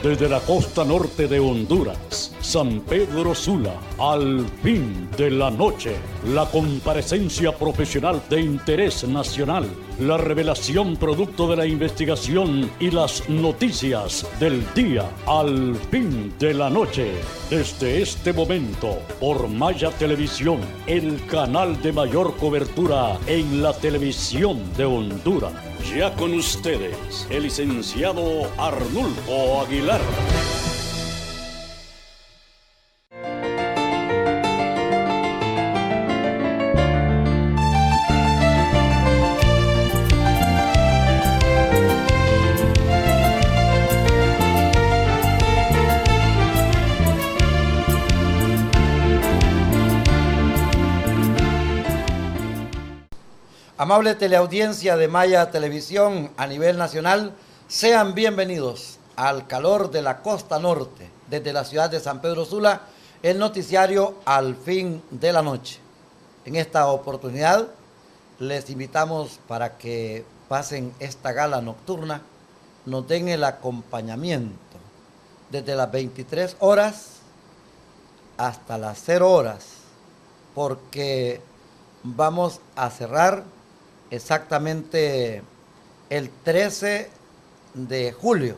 desde la costa norte de Honduras, San Pedro Sula, al fin de la noche, la comparecencia profesional de interés nacional, la revelación producto de la investigación y las noticias del día, al fin de la noche. Desde este momento, por Maya Televisión, el canal de mayor cobertura en la televisión de Honduras. Ya con ustedes, el licenciado Arnulfo Aguilar. Amable teleaudiencia de Maya Televisión a nivel nacional, sean bienvenidos al calor de la costa norte, desde la ciudad de San Pedro Sula, el noticiario Al Fin de la Noche. En esta oportunidad les invitamos para que pasen esta gala nocturna, nos den el acompañamiento desde las 23 horas hasta las 0 horas, porque vamos a cerrar exactamente el 13 de julio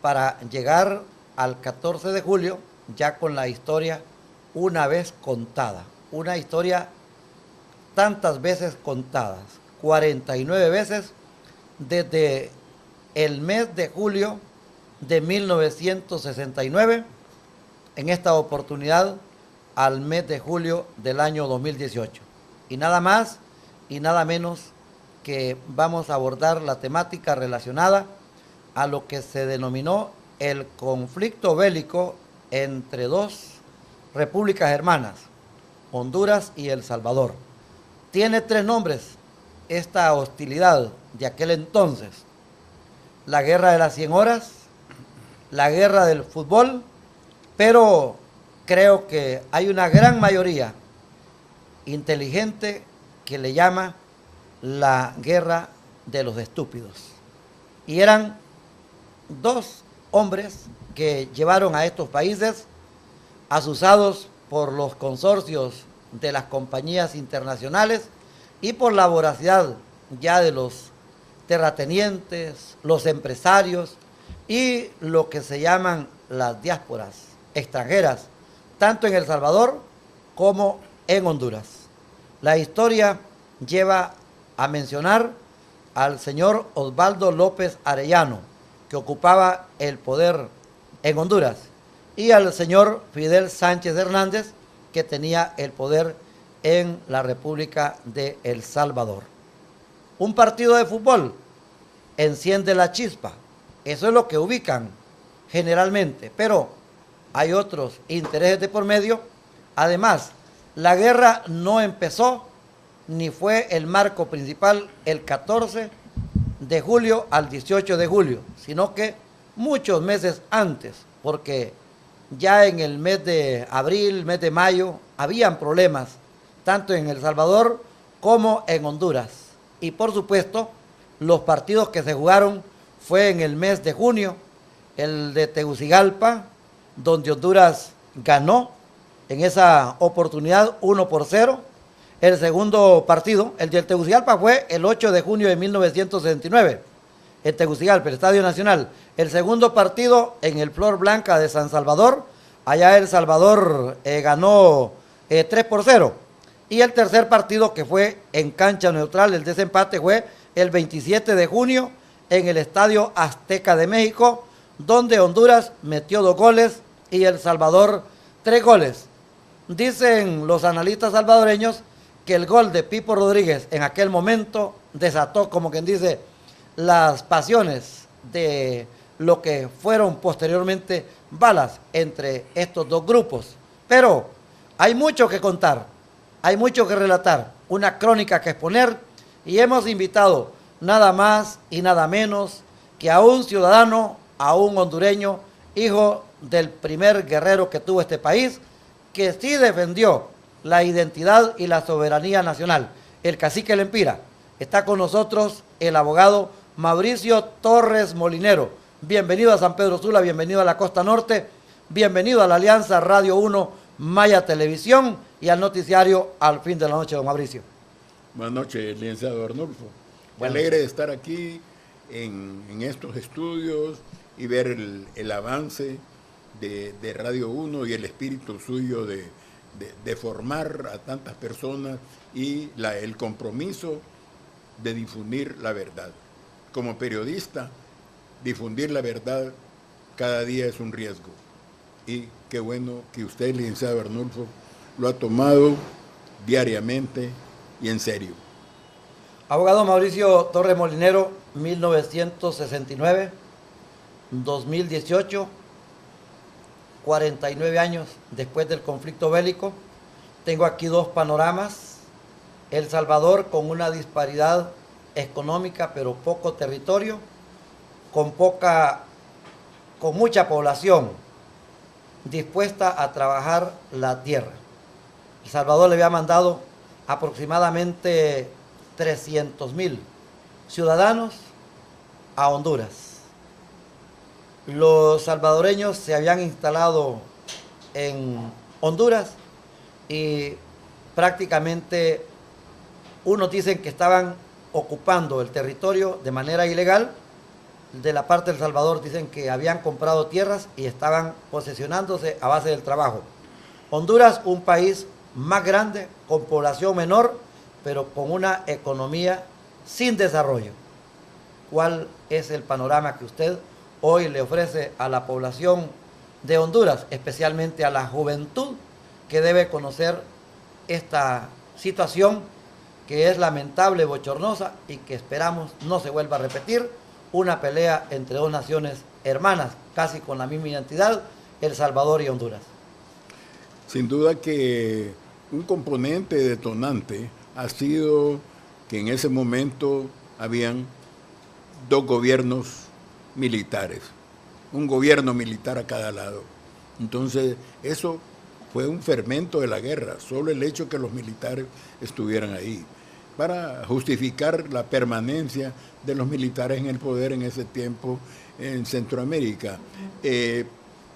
para llegar al 14 de julio ya con la historia una vez contada, una historia tantas veces contadas, 49 veces desde el mes de julio de 1969, en esta oportunidad al mes de julio del año 2018. Y nada más y nada menos que vamos a abordar la temática relacionada a lo que se denominó el conflicto bélico entre dos repúblicas hermanas, Honduras y El Salvador. Tiene 3 nombres esta hostilidad de aquel entonces: la guerra de las 100 horas, la guerra del fútbol, pero creo que hay una gran mayoría inteligente que le llama la guerra de los estúpidos. Y eran 2 hombres que llevaron a estos países, asusados por los consorcios de las compañías internacionales y por la voracidad ya de los terratenientes, los empresarios y lo que se llaman las diásporas extranjeras, tanto en El Salvador como en Honduras. La historia lleva a mencionar al señor Osvaldo López Arellano, que ocupaba el poder en Honduras, y al señor Fidel Sánchez Hernández, que tenía el poder en la República de El Salvador. Un partido de fútbol enciende la chispa, eso es lo que ubican generalmente, pero hay otros intereses de por medio. Además, la guerra no empezó ni fue el marco principal el 14 de julio al 18 de julio, sino que muchos meses antes, porque ya en el mes de abril, mes de mayo, habían problemas, tanto en El Salvador como en Honduras. Y por supuesto, los partidos que se jugaron fue en el mes de junio, el de Tegucigalpa, donde Honduras ganó en esa oportunidad 1-0. El segundo partido, el de Tegucigalpa, fue el 8 de junio de 1969, en Tegucigalpa, el Estadio Nacional. El segundo partido en el Flor Blanca de San Salvador, allá El Salvador ganó 3-0. Y el tercer partido, que fue en cancha neutral, el desempate, fue el 27 de junio en el Estadio Azteca de México, donde Honduras metió 2 goles y El Salvador 3 goles. Dicen los analistas salvadoreños que el gol de Pipo Rodríguez en aquel momento desató, como quien dice, las pasiones de lo que fueron posteriormente balas entre estos 2 grupos. Pero hay mucho que contar, hay mucho que relatar, una crónica que exponer, y hemos invitado nada más y nada menos que a un ciudadano, a un hondureño, hijo del primer guerrero que tuvo este país, que sí defendió la identidad y la soberanía nacional, el cacique Lempira. Está con nosotros el abogado Mauricio Torres Molinero, bienvenido a San Pedro Sula, bienvenido a la Costa Norte, bienvenido a la Alianza Radio 1 Maya Televisión y al noticiario Al Fin de la Noche, don Mauricio. Buenas noches, licenciado Arnulfo. Bueno. Alegre de estar aquí en estos estudios y ver el avance de Radio 1 y el espíritu suyo de formar a tantas personas y el compromiso de difundir la verdad. Como periodista, difundir la verdad cada día es un riesgo. Y qué bueno que usted, licenciado Arnulfo, lo ha tomado diariamente y en serio. Abogado Mauricio Torres Molinero, 1969, 2018, 49 años después del conflicto bélico. Tengo aquí dos panoramas. El Salvador con una disparidad económica pero poco territorio, con mucha población dispuesta a trabajar la tierra. El Salvador le había mandado aproximadamente 300,000 ciudadanos a Honduras. Los salvadoreños se habían instalado en Honduras y prácticamente unos dicen que estaban ocupando el territorio de manera ilegal. De la parte del Salvador dicen que habían comprado tierras y estaban posesionándose a base del trabajo. Honduras, un país más grande, con población menor, pero con una economía sin desarrollo. ¿Cuál es el panorama que usted hoy le ofrece a la población de Honduras, especialmente a la juventud, que debe conocer esta situación que es lamentable, bochornosa y que esperamos no se vuelva a repetir? Una pelea entre dos naciones hermanas, casi con la misma identidad, El Salvador y Honduras. Sin duda que un componente detonante ha sido que en ese momento habían dos gobiernos militares, un gobierno militar a cada lado. Entonces, eso fue un fermento de la guerra, solo el hecho que los militares estuvieran ahí, para justificar la permanencia de los militares en el poder en ese tiempo en Centroamérica.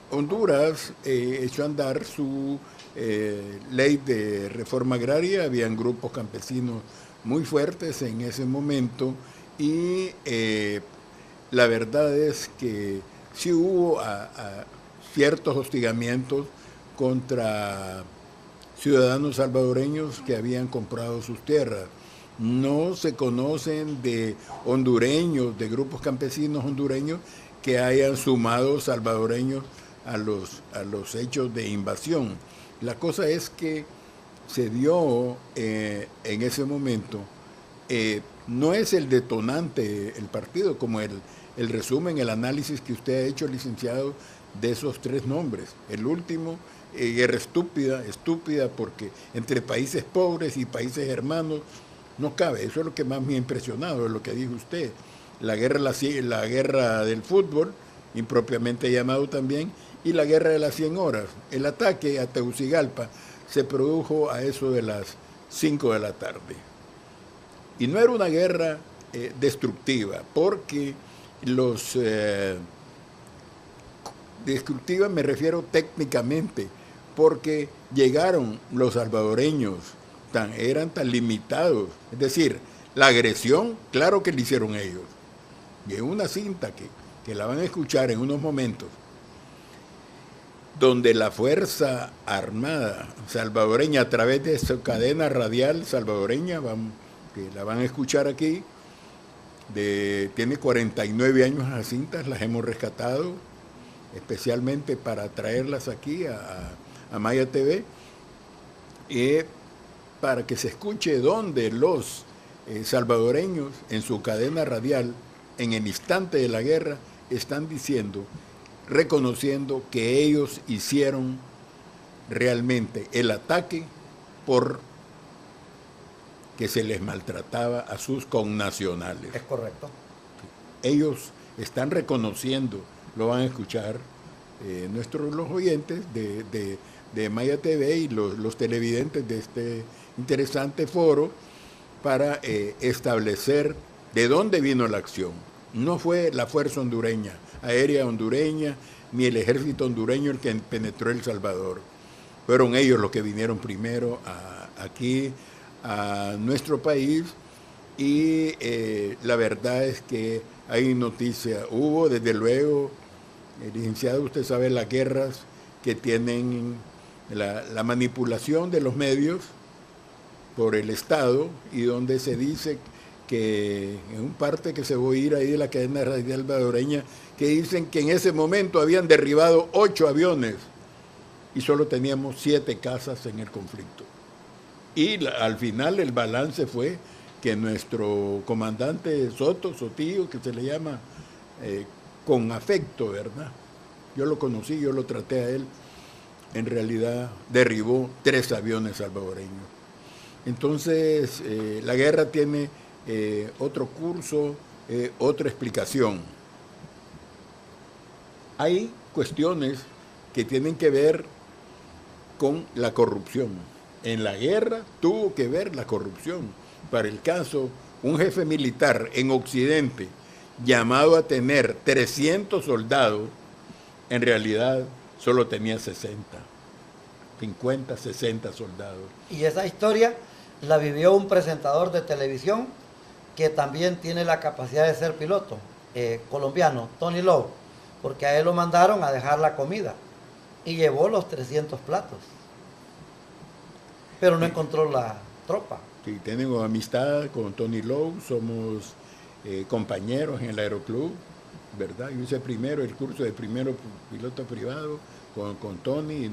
Honduras echó a andar su ley de reforma agraria, habían grupos campesinos muy fuertes en ese momento y la verdad es que sí hubo ciertos hostigamientos contra ciudadanos salvadoreños que habían comprado sus tierras. No se conocen de hondureños, de grupos campesinos hondureños que hayan sumado salvadoreños a los hechos de invasión. La cosa es que se dio en ese momento, no es el detonante el partido, como el resumen, el análisis que usted ha hecho, licenciado, de esos tres nombres. El último, guerra estúpida porque entre países pobres y países hermanos no cabe. Eso es lo que más me ha impresionado, es lo que dijo usted. La guerra del fútbol, impropiamente llamado también, y la guerra de las 100 horas. El ataque a Tegucigalpa se produjo a eso de las 5 de la tarde. Y no era una guerra destructiva, porque destructiva me refiero técnicamente, porque llegaron los salvadoreños, eran tan limitados. Es decir, la agresión, claro que la hicieron ellos. Y en una cinta que la van a escuchar en unos momentos, donde la Fuerza Armada salvadoreña, a través de su cadena radial salvadoreña, que la van a escuchar aquí, tiene 49 años las cintas, las hemos rescatado, especialmente para traerlas aquí a Maya TV, para que se escuche donde los salvadoreños en su cadena radial, en el instante de la guerra, están diciendo, reconociendo que ellos hicieron realmente el ataque por que se les maltrataba a sus connacionales. Es correcto. Ellos están reconociendo, lo van a escuchar los oyentes de Maya TV y los televidentes de este interesante foro, para establecer de dónde vino la acción. No fue la fuerza hondureña, aérea hondureña, ni el ejército hondureño el que penetró El Salvador. Fueron ellos los que vinieron primero aquí a nuestro país y la verdad es que hay noticia. Hubo, desde luego, licenciado, usted sabe las guerras que tienen la manipulación de los medios por el Estado y donde se dice que en un parte que se va a oír ahí de la cadena radial salvadoreña, que dicen que en ese momento habían derribado 8 aviones y solo teníamos 7 casas en el conflicto. Y al final el balance fue que nuestro comandante Sotillo, que se le llama con afecto, ¿verdad? Yo lo conocí, yo lo traté a él, en realidad derribó 3 aviones salvadoreños. Entonces, la guerra tiene otro curso, otra explicación. Hay cuestiones que tienen que ver con la corrupción. En la guerra tuvo que ver la corrupción. Para el caso, un jefe militar en Occidente llamado a tener 300 soldados, en realidad solo tenía 50, 60 soldados. Y esa historia la vivió un presentador de televisión que también tiene la capacidad de ser piloto, colombiano, Tony Lowe, porque a él lo mandaron a dejar la comida y llevó los 300 platos, pero no encontró la tropa. Sí, tengo amistad con Tony Lowe, somos compañeros en el aeroclub, ¿verdad? Yo hice primero el curso de primero piloto privado con Tony y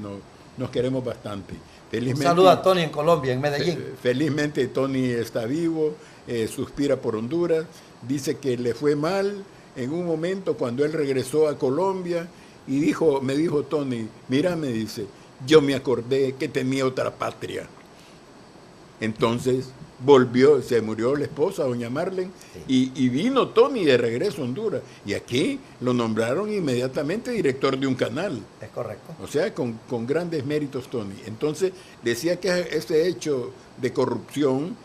nos queremos bastante. Un saludo a Tony en Colombia, en Medellín. Felizmente Tony está vivo, suspira por Honduras, dice que le fue mal en un momento cuando él regresó a Colombia y me dijo Tony, mira, me dice, yo me acordé que tenía otra patria. Entonces volvió, se murió la esposa, doña Marlene, sí. y vino Tony de regreso a Honduras. Y aquí lo nombraron inmediatamente director de un canal. Es correcto. O sea, con grandes méritos Tony. Entonces, decía que ese hecho de corrupción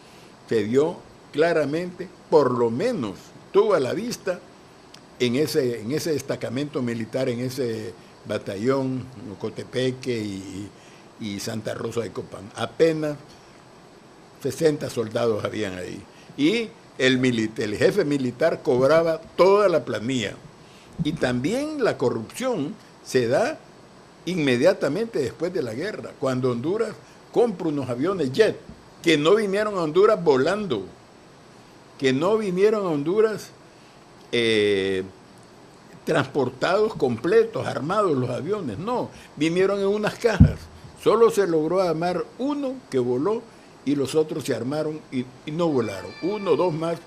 se dio claramente, por lo menos tuvo a la vista en ese destacamento militar, en ese batallón, Cotepeque y Santa Rosa de Copán. Apenas 60 soldados habían ahí. Y el jefe militar cobraba toda la planilla. Y también la corrupción se da inmediatamente después de la guerra, cuando Honduras compra unos aviones jet, que no vinieron a Honduras volando, que no vinieron a Honduras transportados completos, armados los aviones, no, vinieron en unas cajas. Solo se logró armar uno que voló y los otros se armaron y no volaron. 1 o 2 más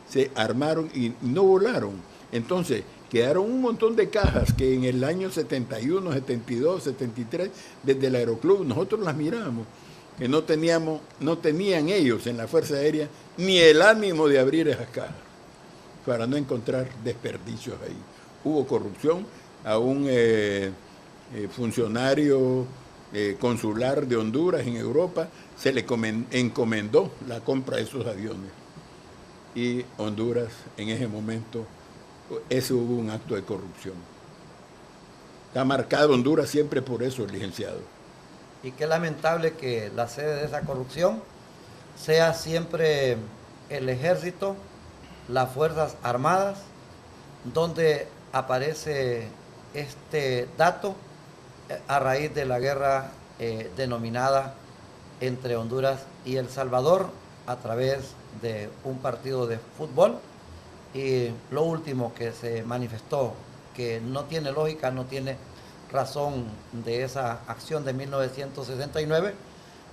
se armaron y no volaron. Entonces, quedaron un montón de cajas que en el año 71, 72, 73, desde el aeroclub, nosotros las miramos, que no tenían ellos en la Fuerza Aérea ni el ánimo de abrir esas cajas, para no encontrar desperdicios ahí. Hubo corrupción, a un funcionario consular de Honduras en Europa se le encomendó la compra de esos aviones. Y Honduras, en ese momento, hubo un acto de corrupción. Está marcado Honduras siempre por eso, licenciado. Y qué lamentable que la sede de esa corrupción sea siempre el ejército, las Fuerzas Armadas, donde aparece este dato a raíz de la guerra denominada entre Honduras y El Salvador a través de un partido de fútbol. Y lo último que se manifestó, que no tiene lógica, no tiene razón de esa acción de 1969.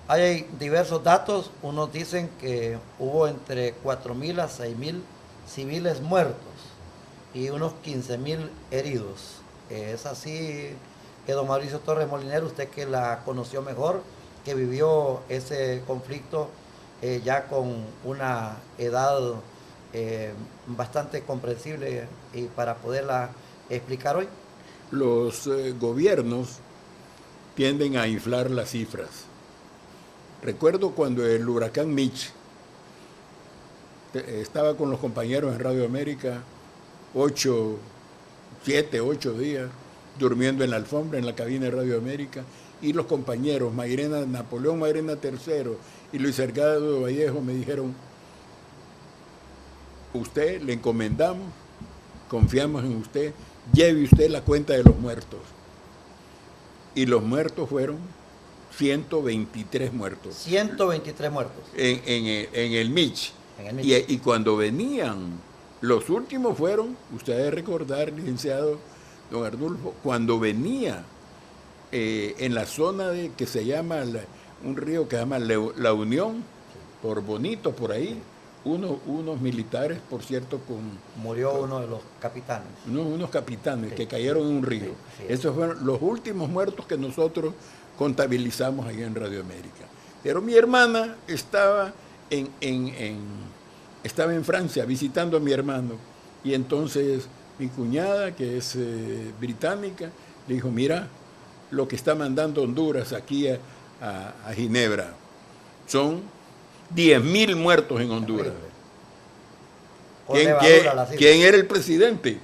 Hay diversos datos, unos dicen que hubo entre 4.000 a 6.000 civiles muertos y unos 15.000 heridos. Es así que don Mauricio Torres Molinero, usted que la conoció mejor, que vivió ese conflicto ya con una edad bastante comprensible y para poderla explicar hoy. Los gobiernos tienden a inflar las cifras. Recuerdo cuando el huracán Mitch, estaba con los compañeros en Radio América 7, 8 días, durmiendo en la alfombra, en la cabina de Radio América, y los compañeros, Napoleón Mairena III y Luis Edgardo Vallejo, me dijeron: usted le encomendamos, confiamos en usted, lleve usted la cuenta de los muertos. Y los muertos fueron 123 muertos. 123 muertos. En el Mich. Y cuando venían, los últimos fueron, usted debe recordar, licenciado don Arnulfo, cuando venía en la zona que se llama, un río que se llama La Unión, por Bonito, por ahí, unos militares, por cierto, murió uno de los capitanes. Unos capitanes que cayeron en un río. Esos fueron los últimos muertos que nosotros contabilizamos ahí en Radio América. Pero mi hermana estaba estaba en Francia visitando a mi hermano, y entonces mi cuñada, que es británica, le dijo: mira lo que está mandando Honduras aquí a Ginebra. Son 10.000 muertos en Honduras. ¿Quién era el presidente?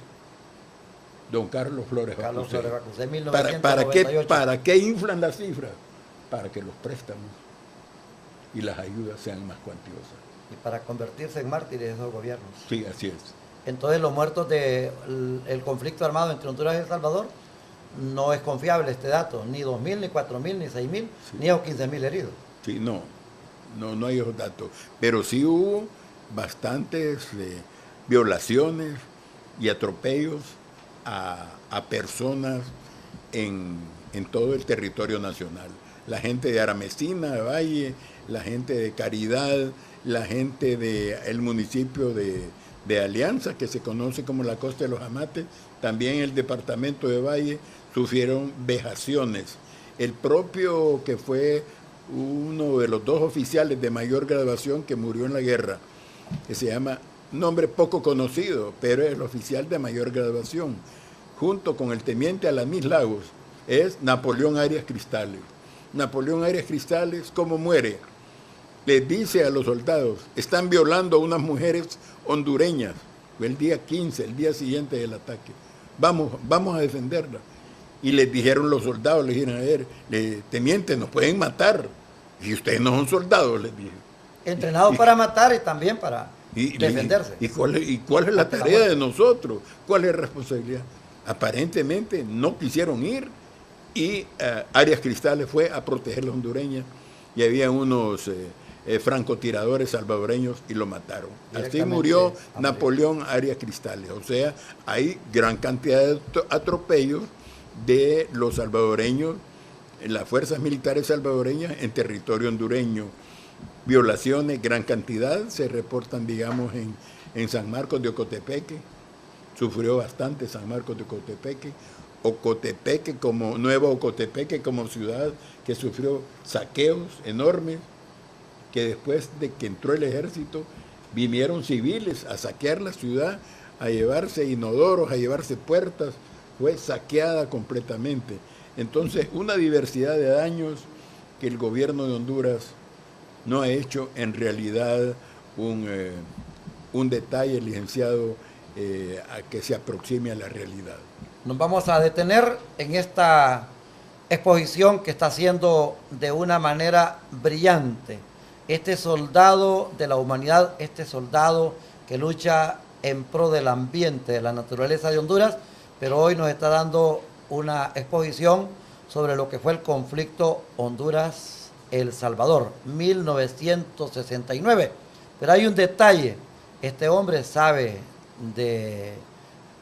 Don Carlos Flores Bacusé. ¿Para qué inflan las cifras? Para que los préstamos y las ayudas sean más cuantiosas. Y para convertirse en mártires de esos gobiernos. Sí, así es. Entonces los muertos del conflicto armado entre Honduras y El Salvador, no es confiable este dato, ni 2.000, ni 4.000, ni 6.000, ni 15.000 heridos. Sí, no hay esos datos. Pero sí hubo bastantes violaciones y atropellos a personas en todo el territorio nacional. La gente de Aramesina, de Valle, la gente de Caridad, la gente del municipio de Alianza, que se conoce como la Costa de los Amates, también el departamento de Valle, sufrieron vejaciones. El propio, que fue uno de los 2 oficiales de mayor graduación que murió en la guerra, que se llama, nombre poco conocido, pero es el oficial de mayor graduación, junto con el teniente Alanis Lagos, es Napoleón Arias Cristales. Napoleón Arias Cristales, ¿cómo muere? Les dice a los soldados: están violando a unas mujeres hondureñas. Fue el día 15, el día siguiente del ataque. Vamos a defenderla. Y les dijeron los soldados, les dijeron: a ver, teniente, nos pueden matar. Y ustedes no son soldados, les dije. Entrenados para matar y también para defenderse. ¿Y cuál es la tarea de nosotros? ¿Cuál es la responsabilidad? Aparentemente no quisieron ir, y Arias Cristales fue a proteger a la hondureña, y había unos francotiradores salvadoreños y lo mataron. Así murió Napoleón Arias Cristales. O sea, hay gran cantidad de atropellos de los salvadoreños, las fuerzas militares salvadoreñas en territorio hondureño. Violaciones, gran cantidad, se reportan, digamos, en San Marcos de Ocotepeque. Sufrió bastante San Marcos de Ocotepeque. Ocotepeque Nuevo Ocotepeque como ciudad, que sufrió saqueos enormes, que después de que entró el ejército vinieron civiles a saquear la ciudad, a llevarse inodoros, a llevarse puertas. Fue saqueada completamente. Entonces, una diversidad de daños que el gobierno de Honduras no ha hecho en realidad un detalle, licenciado, a que se aproxime a la realidad. Nos vamos a detener en esta exposición que está haciendo de una manera brillante este soldado de la humanidad, este soldado que lucha en pro del ambiente, de la naturaleza de Honduras, pero hoy nos está dando una exposición sobre lo que fue el conflicto Honduras-El Salvador, 1969. Pero hay un detalle: este hombre sabe de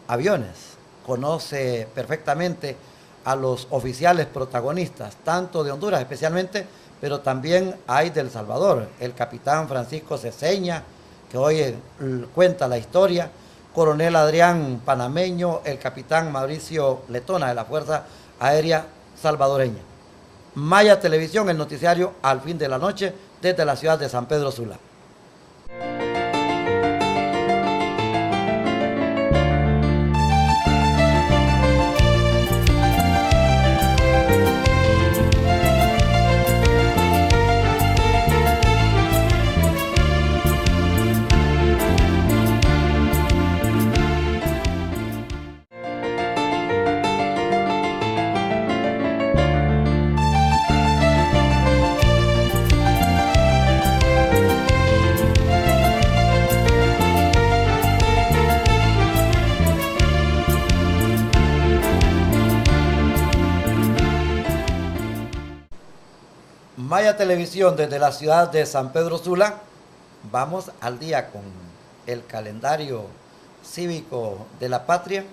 aviones, conoce perfectamente a los oficiales protagonistas, tanto de Honduras especialmente, pero también hay de El Salvador, el capitán Francisco Ceseña, que hoy cuenta la historia, coronel Adrián Panameño, el capitán Mauricio Letona de la Fuerza Aérea Salvadoreña. Maya Televisión, el noticiario al fin de la noche, desde la ciudad de San Pedro Sula. Maya Televisión desde la ciudad de San Pedro Sula. Vamos al día con el calendario cívico de la patria.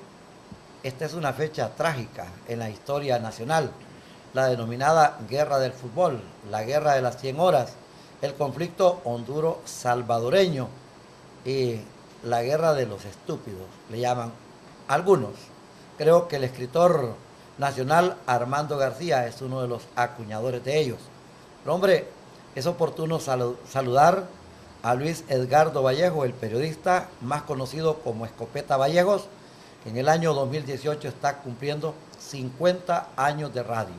Esta es una fecha trágica en la historia nacional, la denominada Guerra del Fútbol, la Guerra de las 100 horas, el conflicto honduro-salvadoreño y la Guerra de los Estúpidos, le llaman algunos. Creo que el escritor nacional Armando García es uno de los acuñadores de ellos. Pero hombre, es oportuno saludar a Luis Edgardo Vallejo, el periodista más conocido como Escopeta Vallejos, que en el año 2018 está cumpliendo 50 años de radio.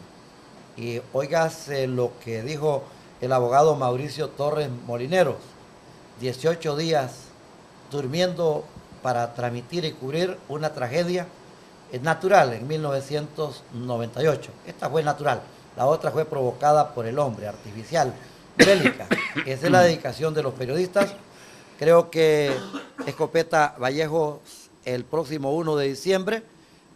Y óigase lo que dijo el abogado Mauricio Torres Molineros: 18 días durmiendo para transmitir y cubrir una tragedia natural en 1998. Esta fue natural, la otra fue provocada por el hombre, artificial, bélica. Esa es la dedicación de los periodistas. Creo que Escopeta Vallejo el próximo 1 de diciembre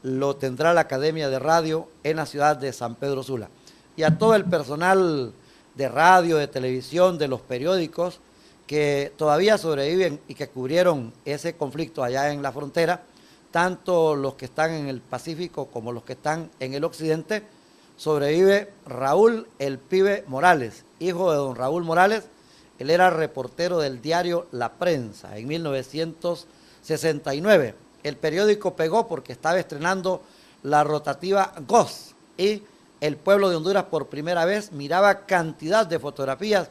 lo tendrá la Academia de Radio en la ciudad de San Pedro Sula. Y a todo el personal de radio, de televisión, de los periódicos que todavía sobreviven y que cubrieron ese conflicto allá en la frontera, tanto los que están en el Pacífico como los que están en el occidente. Sobrevive Raúl el Pibe Morales, hijo de don Raúl Morales. Él era reportero del diario La Prensa en 1969. El periódico pegó porque estaba estrenando la rotativa GOS y el pueblo de Honduras por primera vez miraba cantidad de fotografías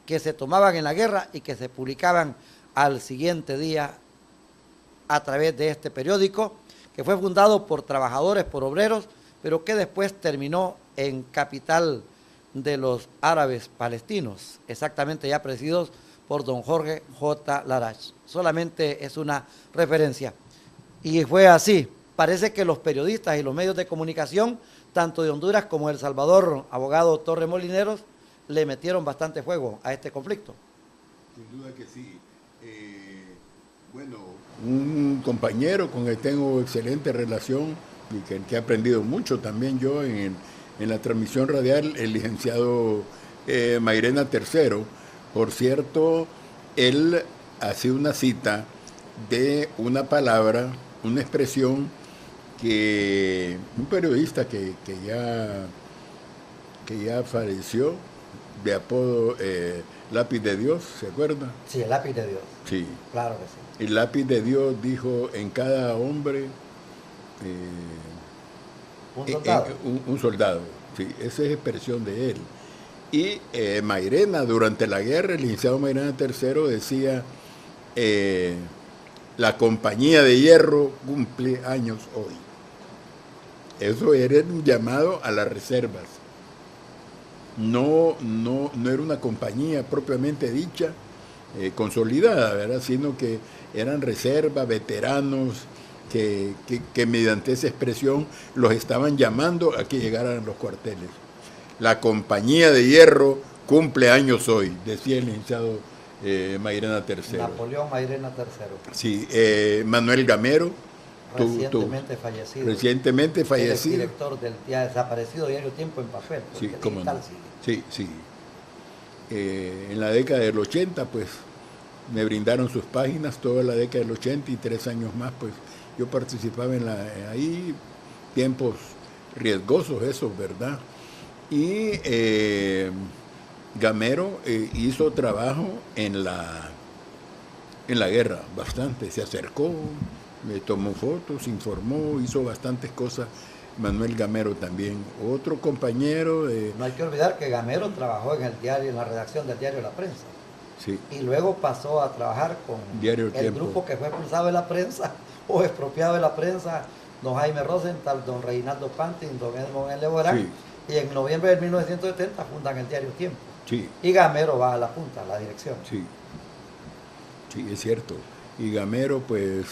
que se tomaban en la guerra y que se publicaban al siguiente día a través de este periódico, que fue fundado por trabajadores, por obreros, pero que después terminó en capital de los árabes palestinos, exactamente ya presididos por don Jorge J. Larach. Solamente es una referencia. Y fue así. Parece que los periodistas y los medios de comunicación, tanto de Honduras como de El Salvador, abogado Torres Molineros, le metieron bastante fuego a este conflicto. Sin duda que sí. Bueno, un compañero con el que tengo excelente relación y que he aprendido mucho también yo en la transmisión radial, el licenciado Mairena Tercero. Por cierto, él hace una cita de una palabra, una expresión que un periodista que ya falleció, de apodo Lápiz de Dios, ¿se acuerda? Sí, el Lápiz de Dios. Sí. Claro que sí. El Lápiz de Dios dijo: en cada hombre un soldado. Un soldado, sí, esa es expresión de él. Y Mairena, durante la guerra, el licenciado Mairena III decía: la compañía de hierro cumple años hoy. Eso era un llamado a las reservas. No era una compañía propiamente dicha, consolidada, ¿verdad? Sino que eran reservas, veteranos, que mediante esa expresión los estaban llamando a que llegaran a los cuarteles. La compañía de hierro cumple años hoy, decía el licenciado Mairena III. Napoleón Mairena III. Sí, Manuel Gamero. Recientemente fallecido. Recientemente fallecido. El director del ya desaparecido diario Tiempo en Papel. Sí, cómo no. Sí, sí. En la década del 80, pues, me brindaron sus páginas toda la década del 80 y 3 años más, pues, yo participaba ahí, tiempos riesgosos esos, ¿verdad? Y Gamero hizo trabajo en la guerra, bastante, se acercó, me tomó fotos, informó, hizo bastantes cosas. Manuel Gamero también, otro compañero de... No hay que olvidar que Gamero trabajó en el diario, en la redacción del diario La Prensa. Sí. Y luego pasó a trabajar con Diario el Tiempo. Grupo que fue expulsado de la prensa o expropiado de la prensa, don Jaime Rosenthal, don Reinaldo Pantin, don Edmond L. Borán. Sí. Y en noviembre de 1970 fundan el diario Tiempo. Sí. Y Gamero va a la punta, a la dirección. Sí, sí, es cierto. Y Gamero, pues,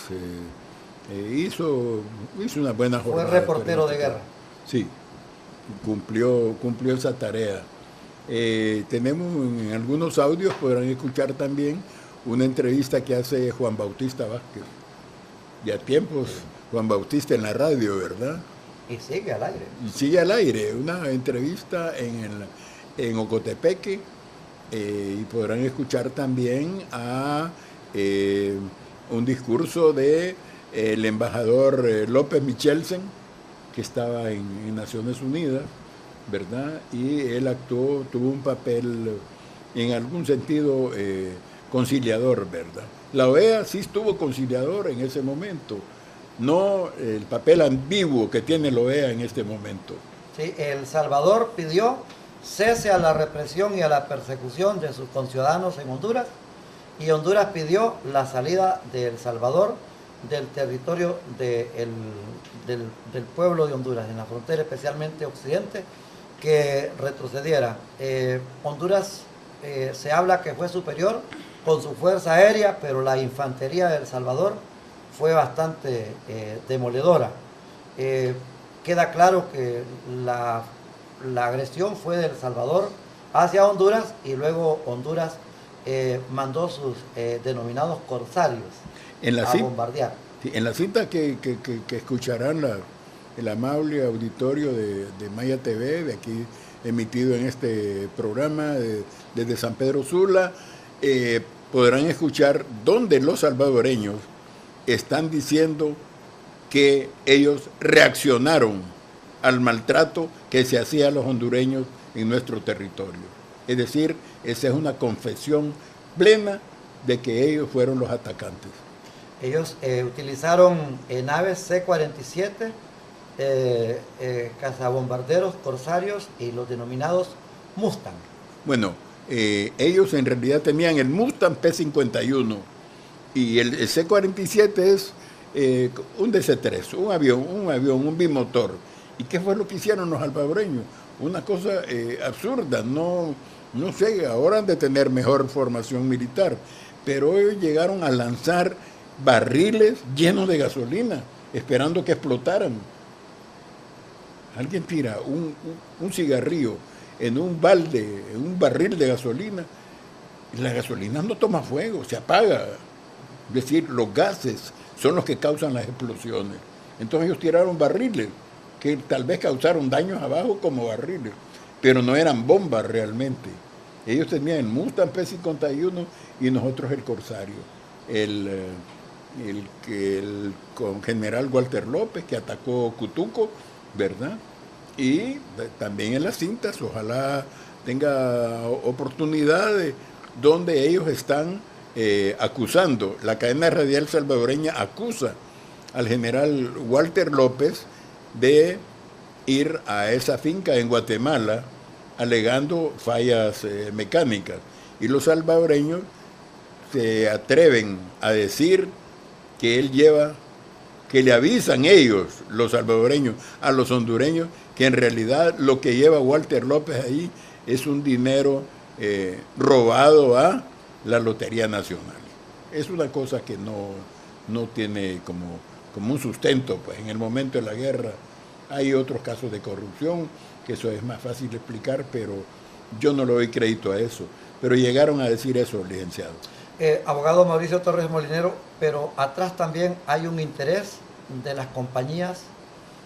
hizo una buena jornada. Fue reportero de guerra. Sí, cumplió esa tarea. Tenemos en algunos audios, podrán escuchar también una entrevista que hace Juan Bautista Vázquez. Ya tiempos, Juan Bautista en la radio, ¿verdad? Y sigue al aire. Y sigue al aire, una entrevista en en Ocotepeque, y podrán escuchar también a un discurso de el embajador López Michelsen, que estaba en Naciones Unidas, ¿verdad? Y él tuvo un papel en algún sentido conciliador, ¿verdad? La OEA sí estuvo conciliador en ese momento, no el papel ambiguo que tiene la OEA en este momento. Sí, El Salvador pidió cese a la represión y a la persecución de sus conciudadanos en Honduras, y Honduras pidió la salida de El Salvador del territorio del pueblo de Honduras, en la frontera especialmente occidente, que retrocediera. Honduras se habla que fue superior con su fuerza aérea, pero la infantería de El Salvador fue bastante demoledora. Queda claro que la agresión fue de El Salvador hacia Honduras, y luego Honduras mandó sus denominados corsarios a bombardear. Sí, en la cinta que escucharán el amable auditorio de Maya TV, de aquí emitido en este programa desde San Pedro Sula, podrán escuchar donde los salvadoreños están diciendo que ellos reaccionaron al maltrato que se hacía a los hondureños en nuestro territorio. Es decir, esa es una confesión plena de que ellos fueron los atacantes. Ellos utilizaron naves C-47, cazabombarderos, corsarios y los denominados Mustang. Bueno, ellos en realidad tenían el Mustang P-51 y el C-47 es un DC-3, un avión, un bimotor. ¿Y qué fue lo que hicieron los salvadoreños? Una cosa absurda, no sé, ahora han de tener mejor formación militar, pero ellos llegaron a lanzar barriles llenos de gasolina, esperando que explotaran. Alguien tira un cigarrillo en un balde, en un barril de gasolina, y la gasolina no toma fuego, se apaga. Es decir, los gases son los que causan las explosiones. Entonces ellos tiraron barriles, que tal vez causaron daños abajo como barriles, pero no eran bombas realmente. Ellos tenían el Mustang P-51 y nosotros el Corsario. Con general Walter López, que atacó Cutuco, ¿verdad? Y también en las cintas, ojalá tenga oportunidades donde ellos están acusando, la cadena radial salvadoreña acusa al general Walter López de ir a esa finca en Guatemala alegando fallas mecánicas, y los salvadoreños se atreven a decir que él lleva, que le avisan ellos, los salvadoreños, a los hondureños, que en realidad lo que lleva Walter López ahí es un dinero robado a la Lotería Nacional. Es una cosa que no tiene como un sustento, pues en el momento de la guerra hay otros casos de corrupción, que eso es más fácil de explicar, pero yo no le doy crédito a eso. Pero llegaron a decir eso, licenciado. Abogado Mauricio Torres Molinero, pero atrás también hay un interés de las compañías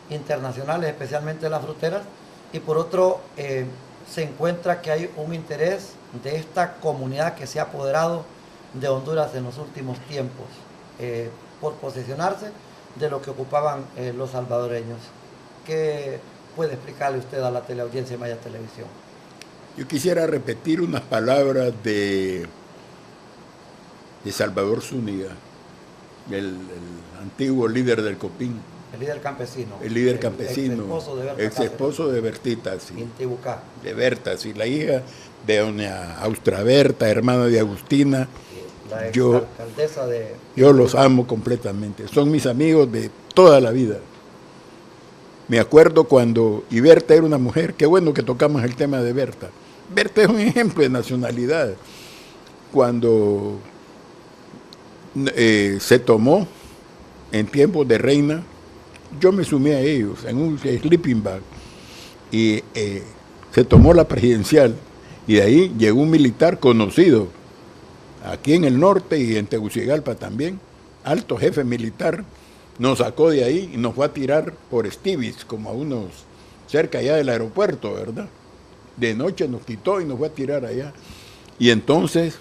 internacionales, especialmente las fruteras, y por otro se encuentra que hay un interés de esta comunidad que se ha apoderado de Honduras en los últimos tiempos, por posesionarse de lo que ocupaban los salvadoreños. ¿Qué puede explicarle usted a la teleaudiencia de Maya Televisión? Yo quisiera repetir unas palabras de Salvador Zúñiga, el antiguo líder del COPIN. El líder campesino. El líder campesino. Ex esposo de Bertita, sí. Intibucá. De Berta, sí. La hija de doña Austra Berta, hermana de Agustina. La alcaldesa de... Yo los amo completamente. Son mis amigos de toda la vida. Me acuerdo cuando... Y Berta era una mujer. Qué bueno que tocamos el tema de Berta. Berta es un ejemplo de nacionalidad. Cuando se tomó en tiempos de reina, yo me sumé a ellos en un sleeping bag y se tomó la presidencial, y de ahí llegó un militar conocido aquí en el norte y en Tegucigalpa también, alto jefe militar, nos sacó de ahí y nos fue a tirar por Estivis, como a unos cerca allá del aeropuerto, ¿verdad? de noche nos quitó y nos fue a tirar allá. Y entonces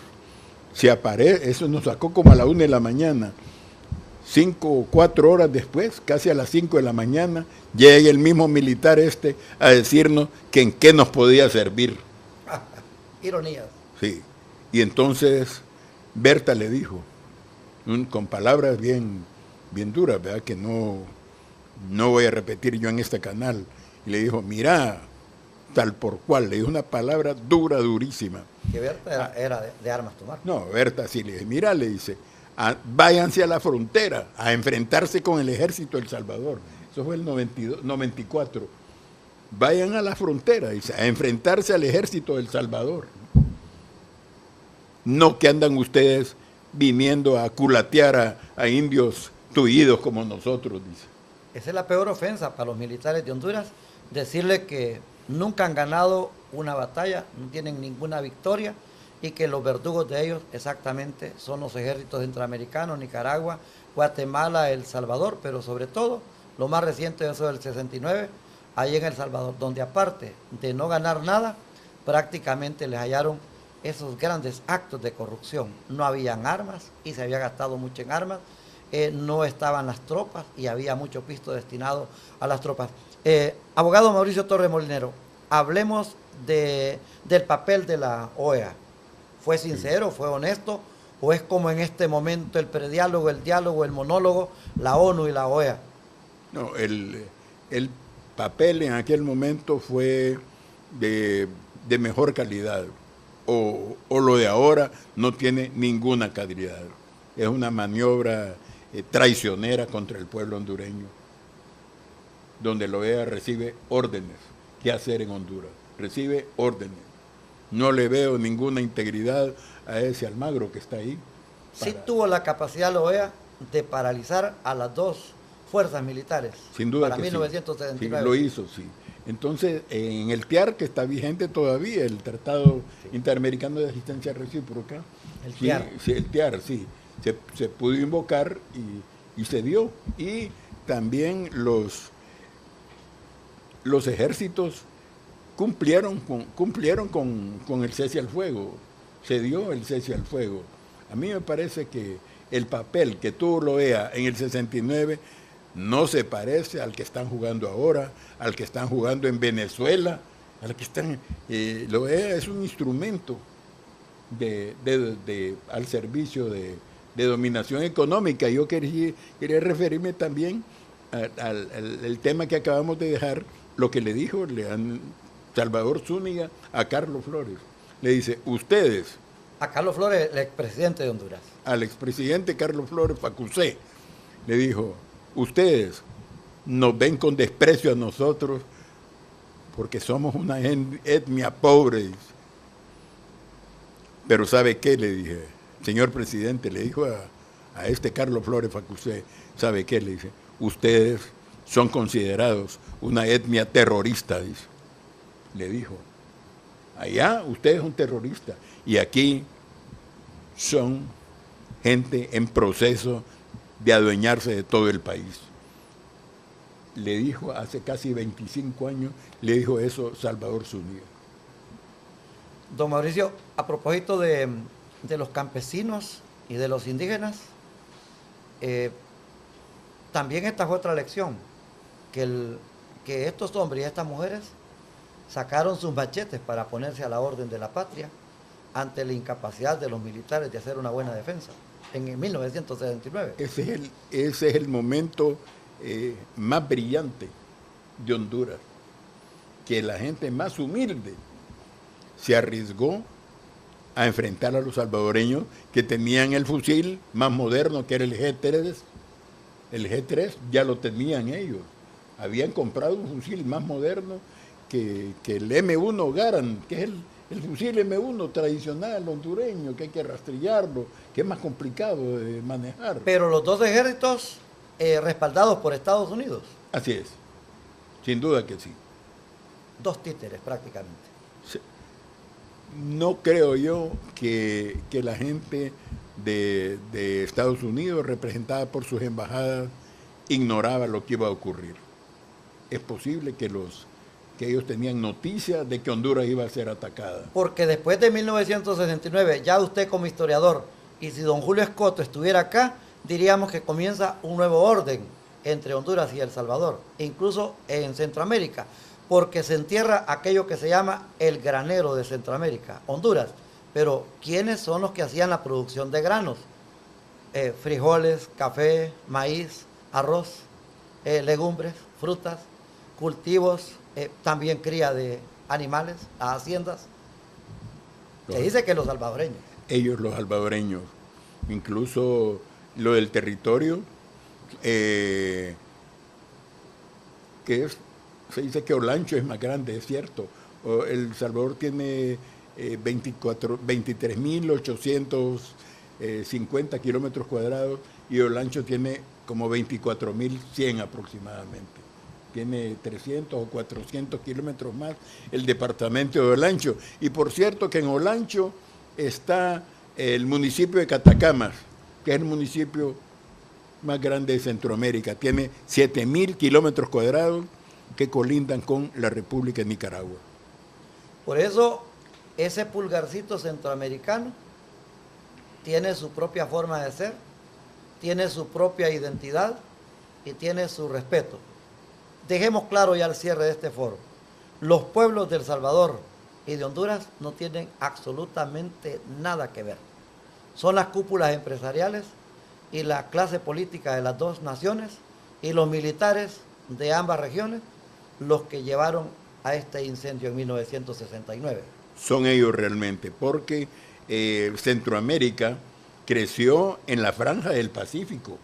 se aparece, eso nos sacó como a la 1 de la mañana. 5 o 4 horas después, casi a las 5 de la mañana, llega el mismo militar a decirnos que en qué nos podía servir. Ironías. Sí. Y entonces Berta le dijo, con palabras bien duras, ¿verdad? Que no voy a repetir yo en este canal. Y le dijo, mira, tal por cual. Le dijo una palabra dura, durísima. Que Berta era de armas tomar. No, Berta sí le dice, mira, le dice, váyanse a la frontera a enfrentarse con el ejército de El Salvador. Eso fue el 94. Vayan a la frontera, dice, a enfrentarse al ejército de El Salvador. No que andan ustedes viniendo a culatear a indios tullidos como nosotros, dice. Esa es la peor ofensa para los militares de Honduras, decirle que nunca han ganado una batalla, no tienen ninguna victoria y que los verdugos de ellos exactamente son los ejércitos centroamericanos, Nicaragua, Guatemala, El Salvador, pero sobre todo, lo más reciente de eso del 69, ahí en El Salvador, donde aparte de no ganar nada, prácticamente les hallaron esos grandes actos de corrupción. No habían armas y se había gastado mucho en armas, no estaban las tropas y había mucho pisto destinado a las tropas. Abogado Mauricio Torres Molinero, hablemos del papel de la OEA. ¿Fue sincero, fue honesto o es como en este momento el prediálogo, el diálogo, el monólogo, la ONU y la OEA? No, el papel en aquel momento fue de mejor calidad. O lo de ahora no tiene ninguna calidad. Es una maniobra traicionera contra el pueblo hondureño, donde la OEA recibe órdenes. ¿Qué hacer en Honduras? Recibe órdenes. No le veo ninguna integridad a ese Almagro que está ahí. Sí tuvo la capacidad la OEA de paralizar a las dos fuerzas militares. Sin duda para que 1979. Sí, lo hizo, sí. Entonces, en el TIAR, que está vigente todavía, el Tratado Interamericano de Asistencia Recíproca. El TIAR. Sí, el TIAR, sí. Se pudo invocar y se dio. Y también los ejércitos cumplieron con el cese al fuego. Se dio el cese al fuego. A mí me parece que el papel que tuvo la OEA en el 69 no se parece al que están jugando ahora, al que están jugando en Venezuela, al que están... la OEA es un instrumento al servicio de dominación económica. Yo quería referirme también al tema que acabamos de dejar, lo que le dijo Salvador Zúñiga a Carlos Flores. Le dice, ustedes... A Carlos Flores, el expresidente de Honduras. Al expresidente Carlos Flores Facusé, le dijo, ustedes nos ven con desprecio a nosotros porque somos una etnia pobre. Dice. Pero ¿sabe qué? Le dije, señor presidente, le dijo a este Carlos Flores Facusé, ¿sabe qué? Le dice, ustedes son considerados una etnia terrorista, dice. Le dijo, allá usted es un terrorista y aquí son gente en proceso de adueñarse de todo el país. Le dijo hace casi 25 años, le dijo eso Salvador Zúñiga. Don Mauricio, a propósito de los campesinos y de los indígenas, también esta es otra lección, que estos hombres y estas mujeres sacaron sus machetes para ponerse a la orden de la patria ante la incapacidad de los militares de hacer una buena defensa en 1979. Ese es el momento más brillante de Honduras, que la gente más humilde se arriesgó a enfrentar a los salvadoreños que tenían el fusil más moderno, que era el G3. El G3 ya lo tenían ellos. Habían comprado un fusil más moderno que el M1 Garand, que es el fusil M1 tradicional hondureño, que hay que rastrillarlo, que es más complicado de manejar. Pero los dos ejércitos respaldados por Estados Unidos. Así es, sin duda que sí. Dos títeres prácticamente. No creo yo que la gente de Estados Unidos, representada por sus embajadas, ignoraba lo que iba a ocurrir. Es posible que que ellos tenían noticia de que Honduras iba a ser atacada. Porque después de 1969, ya usted como historiador, y si don Julio Escoto estuviera acá, diríamos que comienza un nuevo orden entre Honduras y El Salvador, incluso en Centroamérica, porque se entierra aquello que se llama el granero de Centroamérica, Honduras. Pero ¿quiénes son los que hacían la producción de granos? Frijoles, café, maíz, arroz, legumbres, frutas, cultivos, también cría de animales, las haciendas. Se dice que los salvadoreños. Ellos, los salvadoreños, incluso lo del territorio, se dice que Olancho es más grande, es cierto. El Salvador tiene 23.850 kilómetros cuadrados y Olancho tiene como 24.100 aproximadamente. Tiene 300 o 400 kilómetros más el departamento de Olancho. Y por cierto que en Olancho está el municipio de Catacamas, que es el municipio más grande de Centroamérica. Tiene 7.000 kilómetros cuadrados que colindan con la República de Nicaragua. Por eso, ese pulgarcito centroamericano tiene su propia forma de ser, tiene su propia identidad y tiene su respeto. Dejemos claro ya al cierre de este foro, los pueblos de El Salvador y de Honduras no tienen absolutamente nada que ver. Son las cúpulas empresariales y la clase política de las dos naciones y los militares de ambas regiones los que llevaron a este incendio en 1969. Son ellos realmente, porque Centroamérica creció en la franja del Pacífico.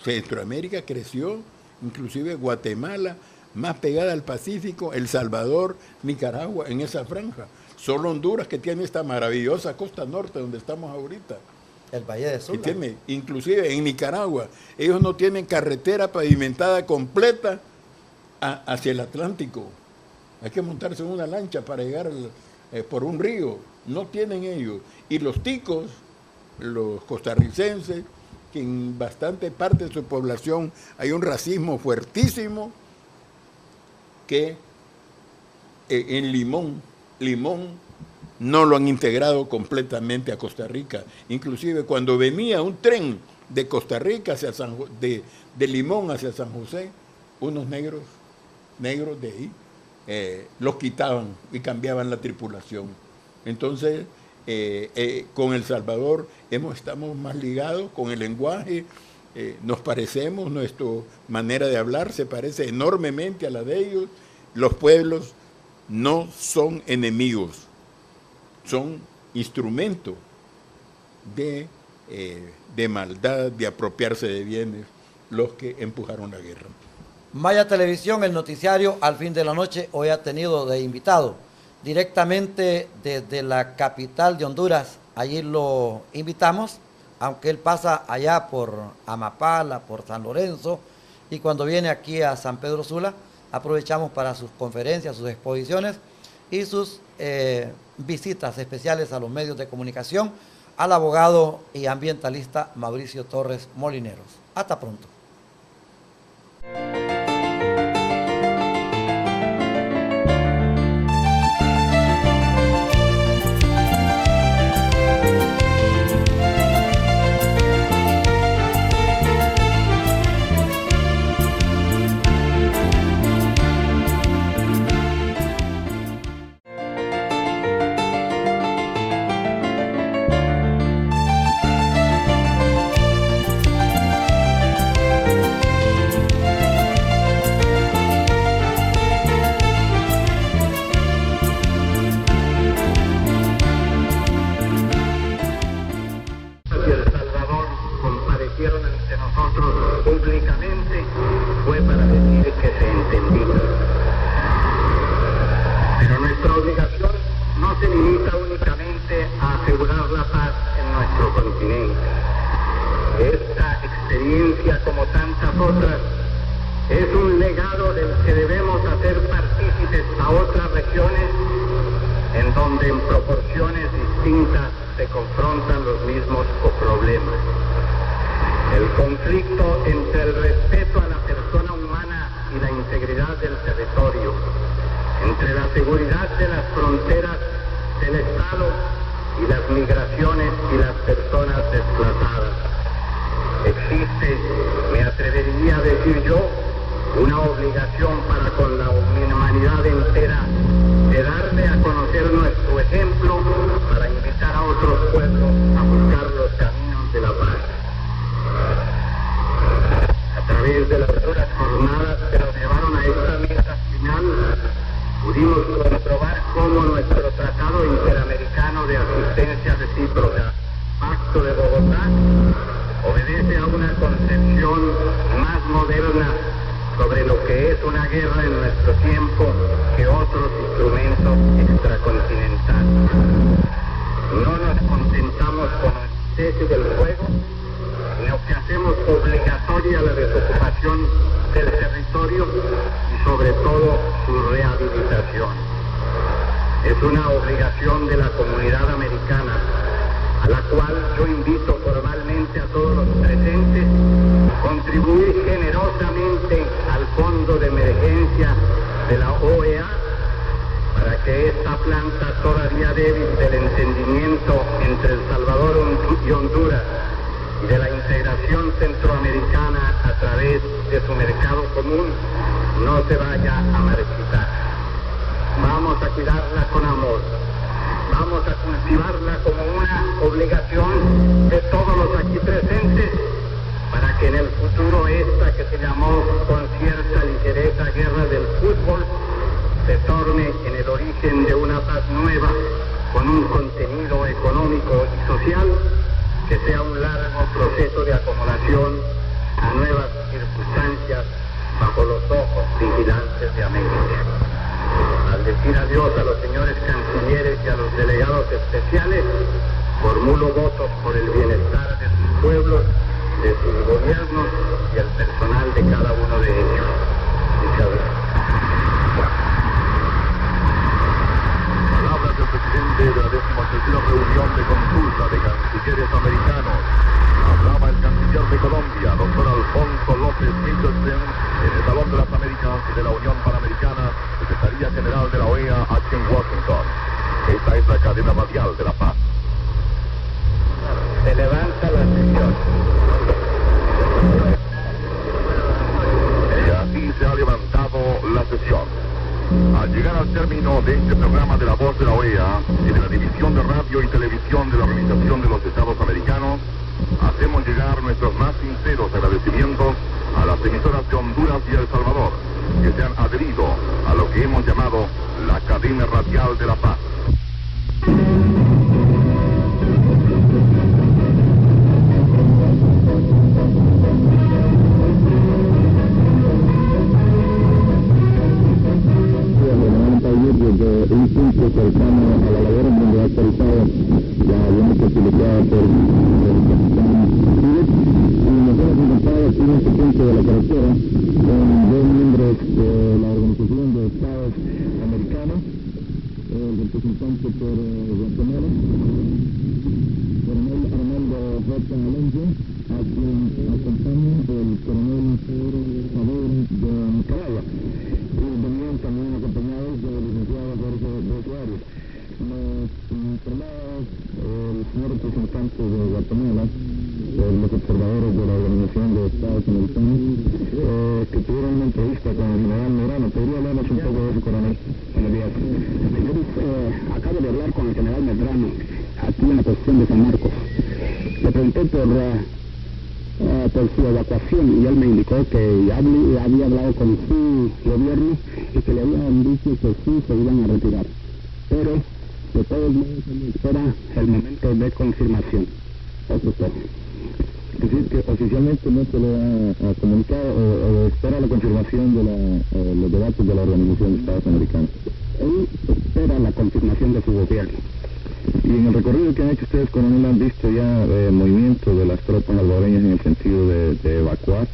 Centroamérica creció, inclusive Guatemala, más pegada al Pacífico, El Salvador, Nicaragua, en esa franja. Solo Honduras, que tiene esta maravillosa costa norte donde estamos ahorita. El Valle de Sula. Tiene, inclusive en Nicaragua, ellos no tienen carretera pavimentada completa hacia el Atlántico. Hay que montarse en una lancha para llegar por un río. No tienen ellos. Y los ticos, los costarricenses, que en bastante parte de su población hay un racismo fuertísimo, que en Limón no lo han integrado completamente a Costa Rica. Inclusive cuando venía un tren de Costa Rica hacia de Limón hacia San José, unos negros de ahí, los quitaban y cambiaban la tripulación. Entonces, con El Salvador estamos más ligados con el lenguaje, nos parecemos, nuestra manera de hablar se parece enormemente a la de ellos. Los pueblos no son enemigos, son instrumentos de maldad, de apropiarse de bienes, los que empujaron la guerra. Maya Televisión, el noticiario Al Fin de la Noche, hoy ha tenido de invitado directamente desde la capital de Honduras. Allí lo invitamos, aunque él pasa allá por Amapala, por San Lorenzo, y cuando viene aquí a San Pedro Sula, aprovechamos para sus conferencias, sus exposiciones y sus visitas especiales a los medios de comunicación, al abogado y ambientalista Mauricio Torres Molineros. Hasta pronto. Públicamente fue para decir que se entendía. Pero nuestra obligación no se limita únicamente a asegurar la paz en nuestro continente. Esta experiencia, como tantas otras, es un legado del que debemos hacer partícipes a otras regiones en donde en proporciones distintas se confrontan los mismos problemas. El conflicto entre el respeto a la persona humana y la integridad del territorio, entre la seguridad de las fronteras del Estado y las migraciones y las personas desplazadas. Existe, me atrevería a decir yo, una obligación para con la humanidad entera de darle a conocer nuestro ejemplo para invitar a otros pueblos a buscar los caminos de la paz. A través de las duras jornadas que nos llevaron a esta meta final, pudimos comprobar cómo nuestro Tratado Interamericano de Asistencia Recíproca, Pacto de Bogotá, obedece a una concepción más moderna sobre lo que es una guerra en nuestro tiempo que otros instrumentos extracontinentales. No nos contentamos con el cese del fuego, sino que hacemos obligatoria la desocupación del territorio y sobre todo su rehabilitación. Es una obligación de la comunidad americana, a la cual yo invito formalmente a todos los presentes a contribuir generosamente al Fondo de Emergencia de la OEA para que esta planta todavía débil del entendimiento entre El Salvador y Honduras y de la integración centroamericana a través de su mercado común no se vaya a marchitar. Vamos a cuidarla con amor. Vamos a cultivarla como una obligación de todos los aquí presentes para que en el futuro esta que se llamó con cierta ligereza guerra del fútbol se torne en el origen de una paz nueva con un contenido económico y social que sea un largo proceso de acomodación a nuevas circunstancias bajo los ojos vigilantes de América. Al decir adiós a los señores cancilleres y a los delegados especiales, formulo votos por el bienestar de sus pueblos, de sus gobiernos y el personal de cada uno de ellos. Muchas gracias. Palabras del presidente de la 13ª reunión de consulta de cancilleres americanos. Hablaba el canciller de Colombia, doctor Alfonso López Michelsen, en el Salón de las Américas de la Unión Panamericana, Secretaría General de la OEA, aquí en Washington. Esta es la cadena radial de la paz. Se levanta la sesión. Y así se ha levantado la sesión. Al llegar al término de este programa de La Voz de la OEA y de la División de Radio y Televisión de la Organización de los Estados Americanos, hacemos llegar nuestros más sinceros agradecimientos a las emisoras de Honduras y El Salvador, que se han adherido a lo que hemos llamado la cadena radial de la paz. Desde un punto cercano a la labor donde ha autorizado la avioneta pilotada por el capitán Pires, y nos hemos encontrado aquí en este punto de la carretera con dos miembros de la Organización de Estados Americanos, el representante por Guatemala, coronel Arnaldo J. Alonso, a quien acompaña el coronel Pedro Favor de Nicaragua. Venían también acompañados del licenciado Jorge Rosario. Nos informaba el señor representante de Guatemala, los observadores de la Organización de Estados Americanos, que tuvieron una entrevista con el general Medrano. ¿Podría hablarnos un poco de eso, coronel? Buenos días. Señores, acabo de hablar con el general Medrano, aquí en la posición de San Marcos. Le pregunté por su evacuación y él me indicó que ya había hablado con su gobierno y que le habían dicho que sí se iban a retirar, pero de todos modos espera el momento de confirmación. Eso es todo. Es decir, que oficialmente no se le ha comunicado o espera la confirmación de los debates de la Organización de Estados Americanos. Él espera la confirmación de su gobierno. Y en el recorrido que han hecho ustedes, coronel, ¿han visto ya movimiento de las tropas salvadoreñas en el sentido de evacuar?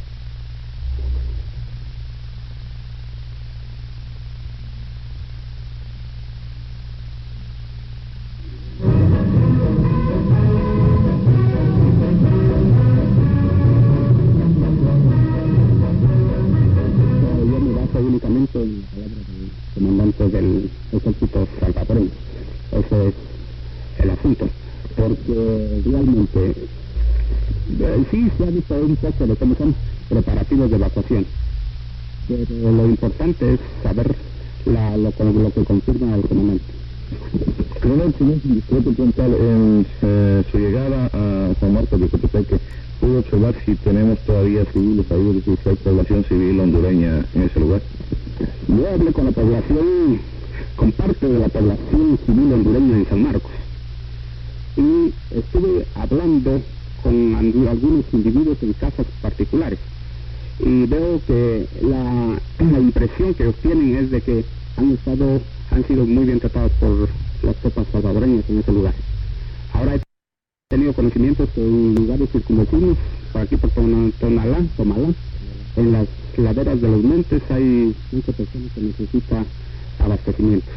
baso únicamente en la palabra del comandante del ejército salvadoreño. Ese es el asunto, porque realmente sí se ha visto un poco de cómo son preparativos de evacuación, pero lo importante es saber lo que confirma el comandante. Coronel, si no es indiscreto preguntar, en su llegada a San Marcos de Cotepeque, ¿pudo observar si tenemos todavía civiles ahí, es decir, si hay población civil hondureña en ese lugar? Yo hablé con la población, con parte de la población civil hondureña en San Marcos, y estuve hablando con algunos individuos en casas particulares, y veo que la impresión que obtienen es de que han sido muy bien tratados por las tropas salvadoreñas en ese lugar. Ahora he tenido conocimientos que en lugares circunvecinos, por aquí por Tomalá, en las laderas de los montes hay muchas personas que necesitan abastecimientos.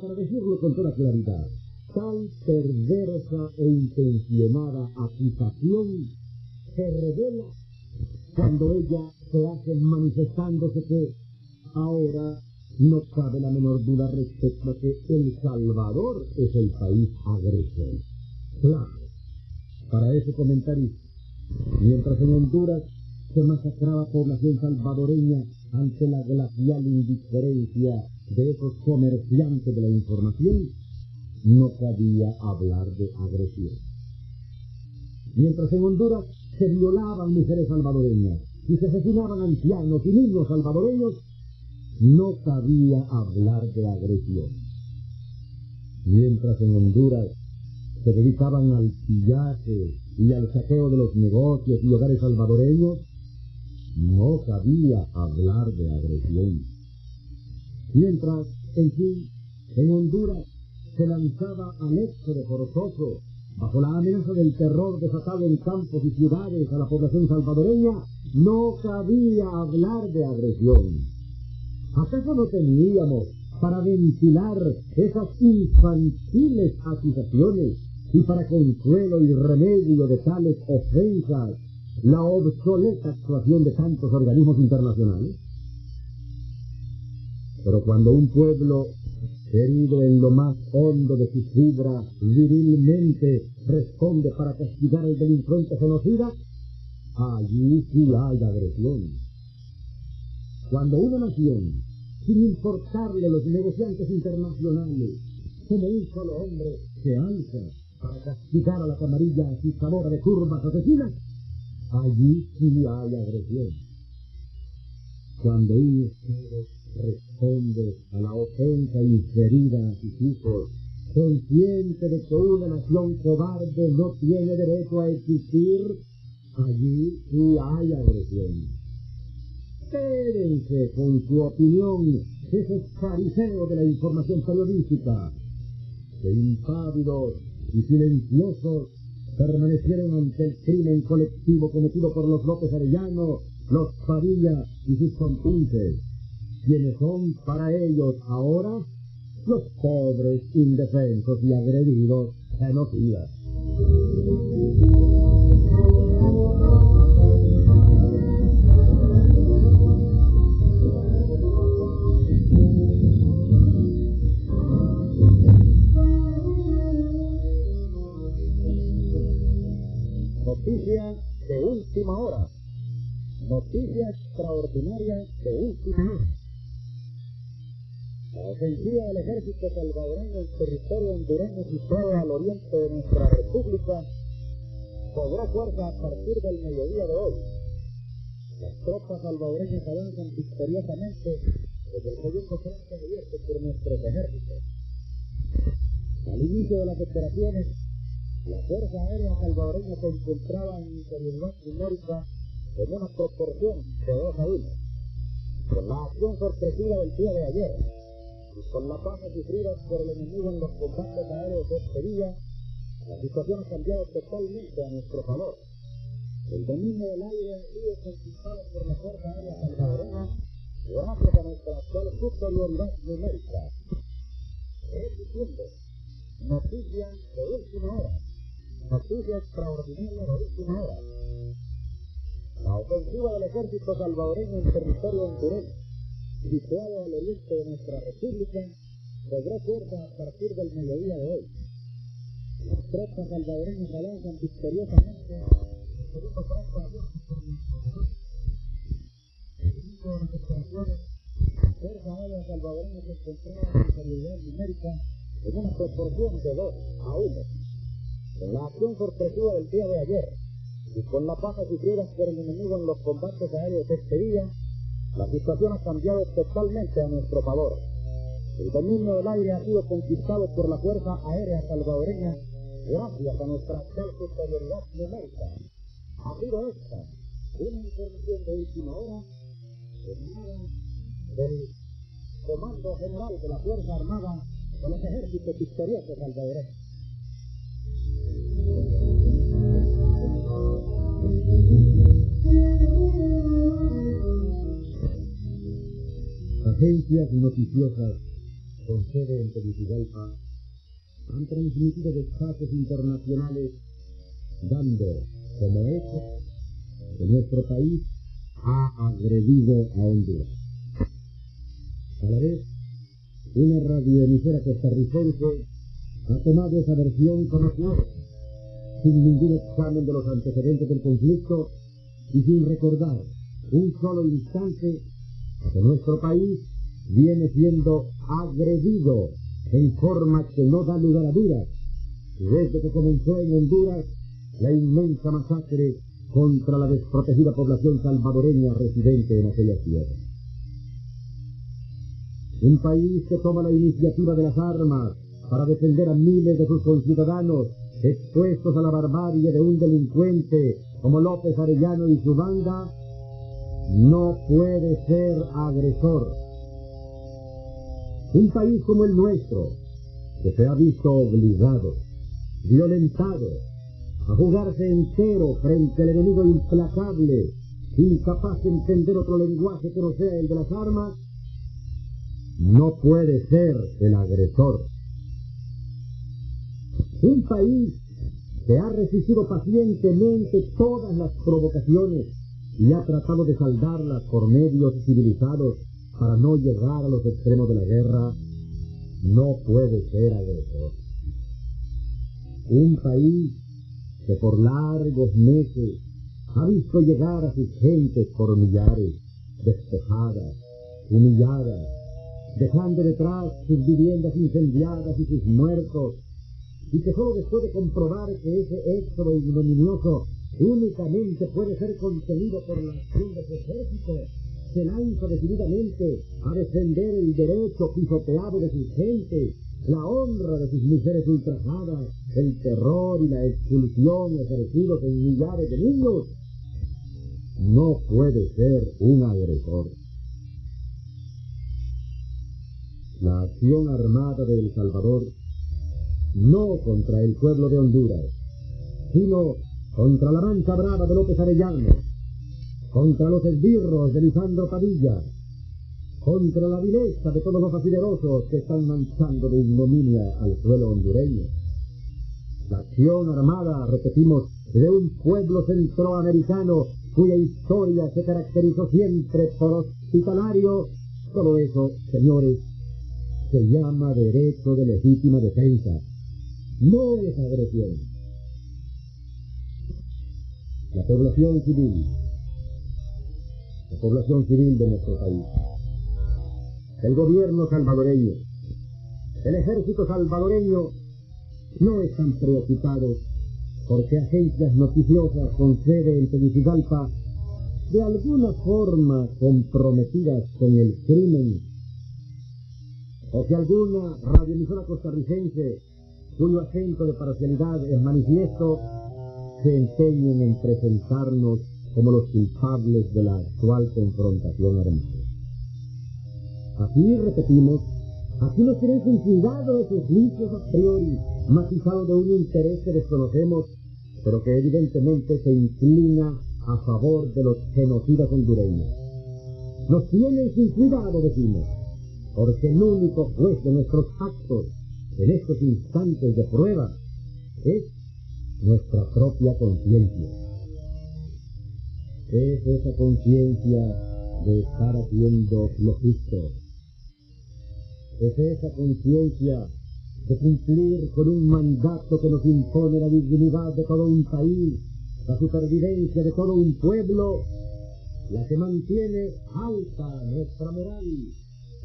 Para decirlo con toda claridad, tal perversa e intencionada acusación se revela cuando ella se hace manifestándose que ahora no cabe la menor duda respecto a que El Salvador es el país agresor. Claro, para ese comentario, mientras en Honduras se masacraba población salvadoreña ante la glacial indiferencia de esos comerciantes de la información, no cabía hablar de agresión. Mientras en Honduras se violaban mujeres salvadoreñas y se asesinaban ancianos y niños salvadoreños, no cabía hablar de agresión. Mientras en Honduras se dedicaban al pillaje y al saqueo de los negocios y hogares salvadoreños, no cabía hablar de agresión. Mientras, en fin, en Honduras se lanzaba al éxodo forzoso, bajo la amenaza del terror desatado en campos y ciudades a la población salvadoreña, no cabía hablar de agresión. ¿Acaso no teníamos, para ventilar esas infantiles acusaciones y para consuelo y remedio de tales ofensas, la obsoleta actuación de tantos organismos internacionales? Pero cuando un pueblo, herido en lo más hondo de sus fibras, virilmente responde para castigar al delincuente genocida, allí sí hay agresión. Cuando una nación, sin importarle los negociantes internacionales, como un solo hombre se alza para castigar a la camarilla asustadora de turbas asesinas, allí sí hay agresión. Cuando un Estado responde a la ofensa inferida a sus hijos, consciente de que una nación cobarde no tiene derecho a existir, allí sí hay agresión. Quédense con su opinión, esos fariseos de la información periodística, que impávidos y silenciosos permanecieron ante el crimen colectivo cometido por los López Arellano, los Padilla y sus compinches, quienes son para ellos ahora los pobres, indefensos y agredidos genocidas. Noticia de última hora. Noticia extraordinaria de última hora. La ofensiva del ejército salvadoreño en territorio hondureño situado al oriente de nuestra república cobró fuerza a partir del mediodía de hoy. Las tropas salvadoreñas avanzan victoriosamente desde el segundo frente abierto por nuestros ejércitos. Al inicio de las operaciones, la Fuerza Aérea Salvadoreña se encontraba en inferioridad numérica en una proporción de 2-1. Con la acción sorpresiva del día de ayer y con las bajas sufridas por el enemigo en los combates aéreos de este día, la situación ha cambiado totalmente a nuestro favor. El dominio del aire ha sido conquistado por la Fuerza Aérea Salvadoreña. superioridad numérica. Es diciendo, noticia de última hora, noticia extraordinaria de última hora. La ofensiva del ejército salvadoreño en territorio hondureño, situado al oriente de nuestra república, logró fuerza a partir del mediodía de hoy. Las tropas salvadoreñas avanzan victoriosamente en el segundo frente abierto por el interior. El inicio de las operaciones, la Fuerza Aérea salvadoreña se encontraba en superioridad numérica en una proporción de 2-1. En la acción sorpresiva del día de ayer, y con las bajas sufridas por el enemigo en los combates aéreos de este día, la situación ha cambiado totalmente a nuestro favor. El dominio del aire ha sido conquistado por la Fuerza Aérea salvadoreña gracias a nuestra actual superioridad numérica. Ha sido esta una información de última hora emanada del Comando General de la Fuerza Armada de los Ejércitos Victoriosos Salvadoreños. Agencias noticiosas con sede en Tegucigalpa han transmitido despachos internacionales dando como hecho que nuestro país ha agredido a Honduras. A la vez, una radioemisora costarricense ha tomado esa versión como cierta, sin ningún examen de los antecedentes del conflicto y sin recordar un solo instante que nuestro país viene siendo agredido en forma que no da lugar a dudas, desde que comenzó en Honduras la inmensa masacre contra la desprotegida población salvadoreña residente en aquellas tierras. Un país que toma la iniciativa de las armas para defender a miles de sus conciudadanos expuestos a la barbarie de un delincuente como López Arellano y su banda, no puede ser agresor. Un país como el nuestro, que se ha visto obligado, violentado, a jugarse entero frente al enemigo implacable, incapaz de entender otro lenguaje que no sea el de las armas, no puede ser el agresor. Un país que ha resistido pacientemente todas las provocaciones y ha tratado de saldarlas por medios civilizados para no llegar a los extremos de la guerra, no puede ser agresor. Un país que por largos meses ha visto llegar a sus gentes por millares, despojadas, humilladas, dejando detrás sus viviendas incendiadas y sus muertos, y que solo después de comprobar que ese éxodo ignominioso únicamente puede ser contenido por la acción de su ejército, se lanza decididamente a defender el derecho pisoteado de sus gentes, la honra de sus mujeres ultrajadas, el terror y la expulsión ejercidos en millares de niños, no puede ser un agresor. La acción armada de El Salvador, no contra el pueblo de Honduras, sino contra la mancha brava de López Arellano, contra los esbirros de Lisandro Padilla, contra la vileza de todos los afiderosos que están manchando de ignominia al suelo hondureño. La acción armada, repetimos, de un pueblo centroamericano cuya historia se caracterizó siempre por hospitalario, todo eso, señores, se llama derecho de legítima defensa. No es agresión. La población civil de nuestro país, el gobierno salvadoreño, el ejército salvadoreño no están preocupados porque agencias noticiosas con sede en Tegucigalpa, de alguna forma comprometidas con el crimen, o que alguna radioemisora costarricense, cuyo acento de parcialidad es manifiesto, se empeñen en presentarnos como los culpables de la actual confrontación armada. Así, repetimos, aquí no tienen sin cuidado esos juicios a priori, matizados de un interés que desconocemos, pero que evidentemente se inclina a favor de los genocidas hondureños. Nos tienen sin cuidado, decimos, porque el único juez de nuestros actos en estos instantes de prueba es nuestra propia conciencia. Es esa conciencia de estar haciendo lo justo. Es esa conciencia de cumplir con un mandato que nos impone la dignidad de todo un país, la supervivencia de todo un pueblo, la que mantiene alta nuestra moral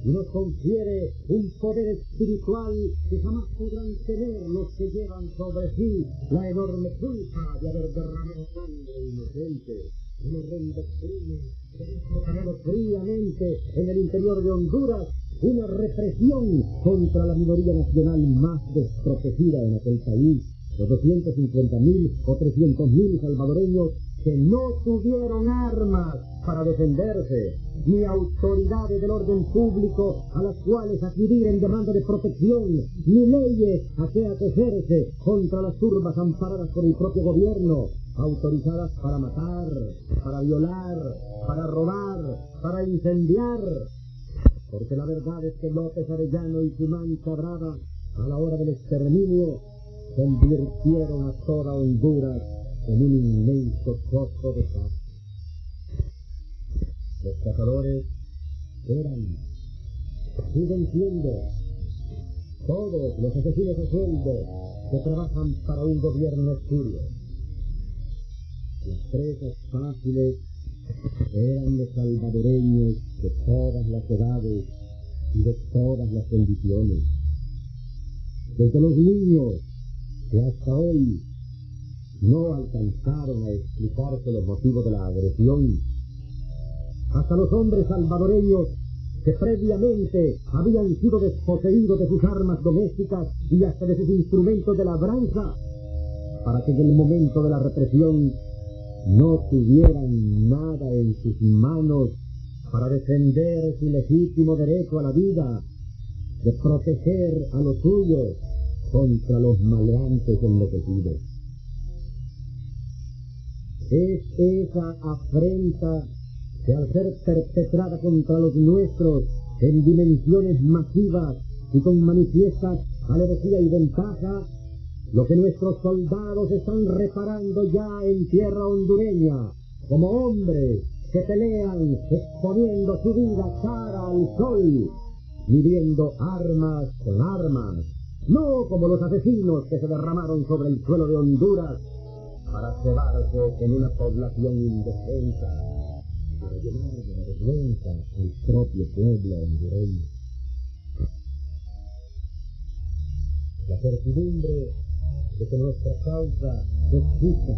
y nos confiere un poder espiritual que jamás podrán tener los que llevan sobre sí la enorme culpa de haber derramado sangre inocente, un horrendo crimen que ha preparado fríamente en el interior de Honduras una represión contra la minoría nacional más desprotegida en aquel país, los 250.000 o 300.000 salvadoreños que no tuvieron armas para defenderse, ni autoridades del orden público a las cuales acudir en demanda de protección, ni leyes a que acogerse contra las turbas amparadas por el propio gobierno, autorizadas para matar, para violar, para robar, para incendiar. Porque la verdad es que López Arellano y su mancha brava, a la hora del exterminio, convirtieron a toda Honduras en un inmenso costo de paz. Los cazadores eran, siguen siendo, todos los asesinos a sueldo que trabajan para un gobierno espurio. Las presas fáciles eran los salvadoreños de todas las edades y de todas las condiciones. Desde los niños que hasta hoy no alcanzaron a explicarse los motivos de la agresión, hasta los hombres salvadoreños que previamente habían sido desposeídos de sus armas domésticas y hasta de sus instrumentos de labranza, para que en el momento de la represión no tuvieran nada en sus manos para defender su legítimo derecho a la vida, de proteger a los suyos contra los maleantes enloquecidos. Es esa afrenta que al ser perpetrada contra los nuestros en dimensiones masivas y con manifiesta alevosía y ventaja, lo que nuestros soldados están reparando ya en tierra hondureña, como hombres que pelean exponiendo su vida cara al sol, midiendo armas con armas, no como los asesinos que se derramaron sobre el suelo de Honduras para cebarse en una población indefensa, para llenar de vergüenza al propio pueblo hondureño. La certidumbre de que nuestra causa es justa,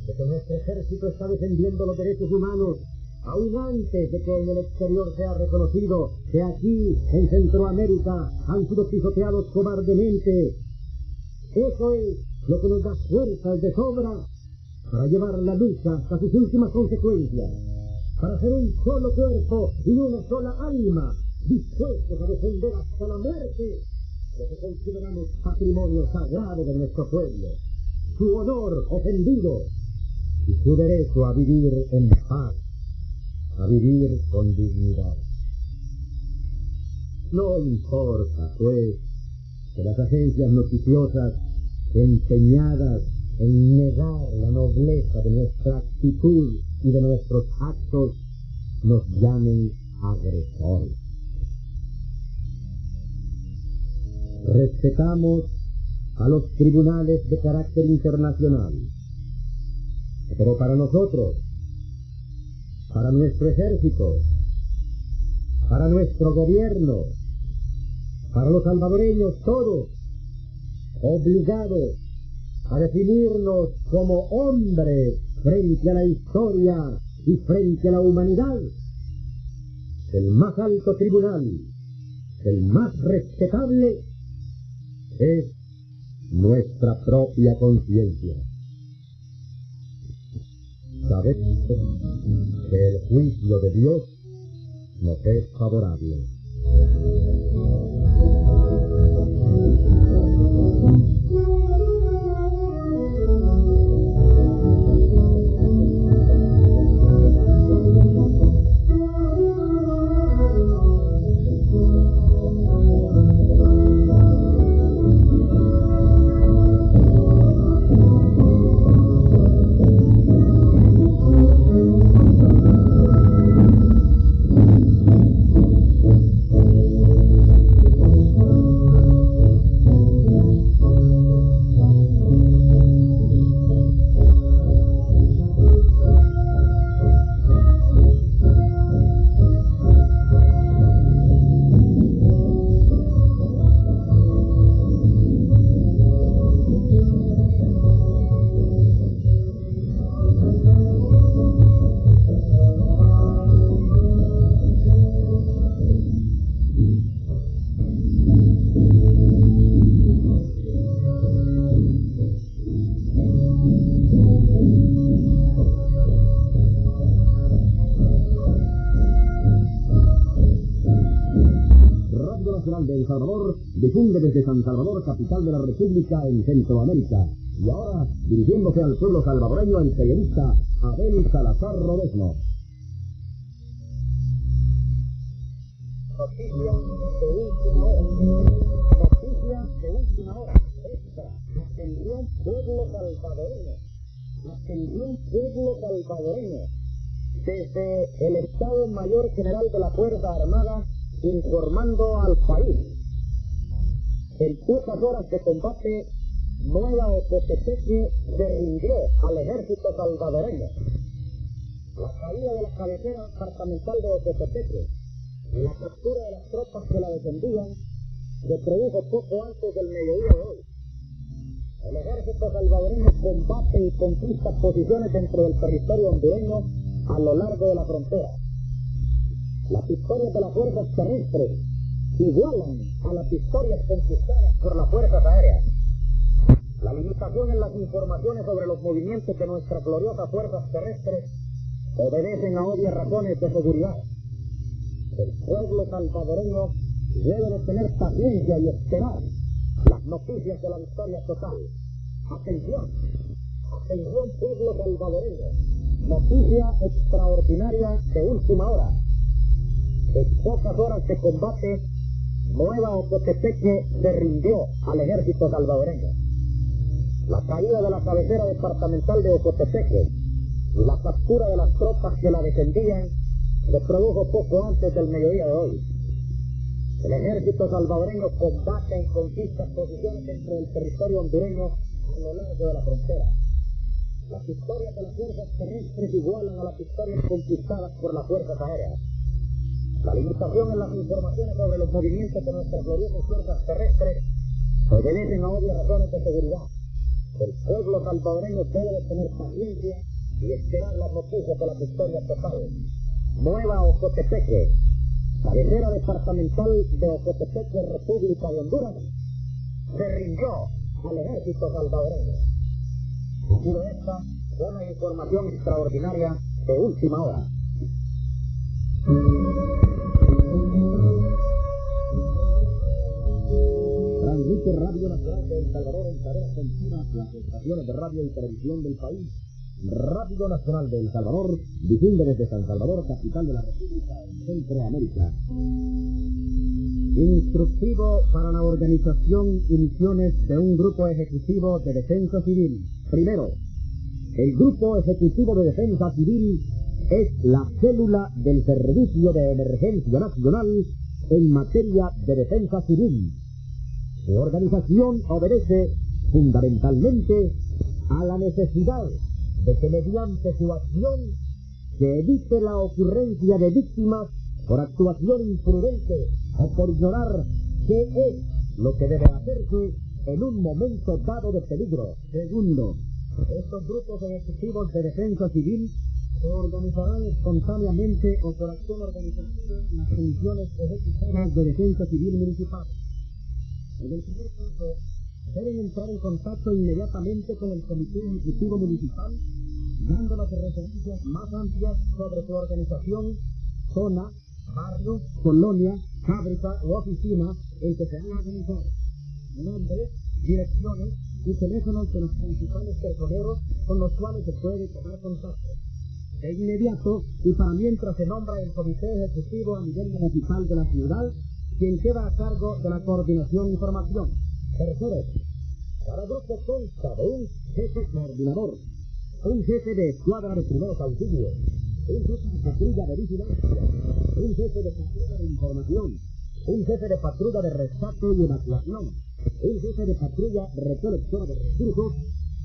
de que nuestro ejército está defendiendo los derechos humanos, aún antes de que en el exterior sea reconocido que aquí, en Centroamérica, han sido pisoteados cobardemente. Eso es lo que nos da fuerzas de sobra para llevar la lucha hasta sus últimas consecuencias, para ser un solo cuerpo y una sola alma, dispuestos a defender hasta la muerte lo que consideramos patrimonio sagrado de nuestro pueblo, su honor ofendido y su derecho a vivir en paz, a vivir con dignidad. No importa, pues, que las agencias noticiosas, empeñadas en negar la nobleza de nuestra actitud y de nuestros actos, nos llamen agresores. Respetamos a los tribunales de carácter internacional, pero para nosotros, para nuestro ejército, para nuestro gobierno, para los salvadoreños todos, obligados a definirnos como hombres frente a la historia y frente a la humanidad, el más alto tribunal, el más respetable, es nuestra propia conciencia. Sabemos que el juicio de Dios nos es favorable. Nacional de El Salvador difunde desde San Salvador, capital de la República en Centroamérica. Y ahora, dirigiéndose al pueblo salvadoreño, el periodista Abel Salazar Rodesno. Noticias de última hora. Noticias de última hora. Atención, pueblo salvadoreño. Atención, pueblo salvadoreño. Desde el Estado Mayor General de la Fuerza Armada, informando al país. En pocas horas de combate, Nueva Ocotepeque se rindió al ejército salvadoreño. La caída de la cabecera departamental de Ocotepeque y la captura de las tropas que la defendían se produjo poco antes del mediodía de hoy. El ejército salvadoreño combate y conquista posiciones dentro del territorio hondureño a lo largo de la frontera. Las victorias de las fuerzas terrestres igualan a las victorias conquistadas por las fuerzas aéreas. La limitación en las informaciones sobre los movimientos de nuestras gloriosas fuerzas terrestres obedecen a obvias razones de seguridad. El pueblo salvadoreño debe de tener paciencia y esperar las noticias de la victoria total. Atención, atención pueblo salvadoreño, noticia extraordinaria de última hora. En pocas horas de combate, Nueva Ocotepeque se rindió al ejército salvadoreño. La caída de la cabecera departamental de Ocotepeque y la captura de las tropas que la defendían se produjo poco antes del mediodía de hoy. El ejército salvadoreño combate y conquista posiciones dentro del territorio hondureño a lo largo de la frontera. Las victorias de las fuerzas terrestres igualan a las victorias conquistadas por las fuerzas aéreas. La limitación en las informaciones sobre los movimientos de nuestras gloriosas fuerzas terrestres obedecen a obvias razones de seguridad. El pueblo salvadoreño debe de tener paciencia y esperar las noticias de las victorias totales. Nueva Ocotepeque, cabecera departamental de Ocotepeque, República de Honduras, se rindió al ejército salvadoreño. Ha sido esta una información extraordinaria de última hora. Transmite Radio Nacional de El Salvador en cadena continua las estaciones de radio y televisión del país. Radio Nacional de El Salvador difunde desde San Salvador, capital de la República en Centroamérica. Instructivo para la organización y misiones de un grupo ejecutivo de defensa civil. Primero, el Grupo Ejecutivo de Defensa Civil es la célula del Servicio de Emergencia Nacional en materia de defensa civil. Su organización obedece fundamentalmente a la necesidad de que mediante su acción se evite la ocurrencia de víctimas por actuación imprudente o por ignorar qué es lo que debe hacerse en un momento dado de peligro. Segundo, estos grupos ejecutivos de defensa civil se organizarán espontáneamente o por acción organizativa en las funciones ejecutivas de defensa civil municipal. En el primer caso, deben entrar en contacto inmediatamente con el Comité Ejecutivo Municipal, dando las referencias más amplias sobre su organización, zona, barrio, colonia, fábrica o oficina en que se van a organizar, nombres, direcciones y teléfonos de los principales personeros con los cuales se puede tomar contacto. De inmediato, y para mientras se nombra el Comité Ejecutivo a nivel municipal de la ciudad, quien queda a cargo de la coordinación e información. Tercero, cada grupo consta de un jefe coordinador, un jefe de escuadra de primeros auxilios, un jefe de patrulla de vigilancia, un jefe de patrulla de información, un jefe de patrulla de rescate y evacuación, un jefe de patrulla recolectora de recursos,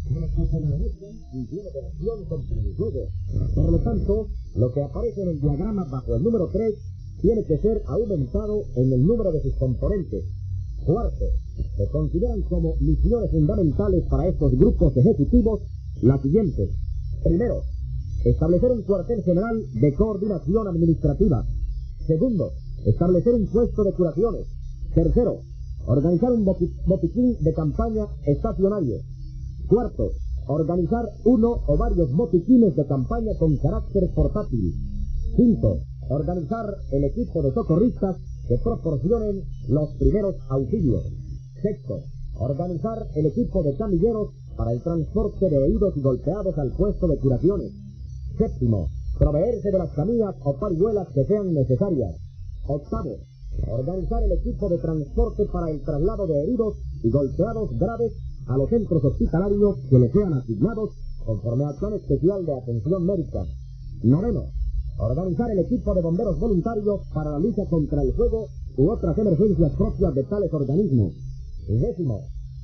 a los que se manejan funciones de acción contra el juego. Por lo tanto, lo que aparece en el diagrama bajo el número 3 tiene que ser aumentado en el número de sus componentes. Cuarto, se consideran como misiones fundamentales para estos grupos ejecutivos las siguientes. Primero, establecer un cuartel general de coordinación administrativa. Segundo, establecer un puesto de curaciones. Tercero, organizar un botiquín de campaña estacionario. Cuarto, organizar uno o varios botiquines de campaña con carácter portátil. Quinto, organizar el equipo de socorristas que proporcionen los primeros auxilios. Sexto, organizar el equipo de camilleros para el transporte de heridos y golpeados al puesto de curaciones. Séptimo, proveerse de las camillas o parihuelas que sean necesarias. Octavo, organizar el equipo de transporte para el traslado de heridos y golpeados graves a los centros hospitalarios que les sean asignados conforme al plan especial de atención médica. Noveno, organizar el equipo de bomberos voluntarios para la lucha contra el fuego u otras emergencias propias de tales organismos. Décimo,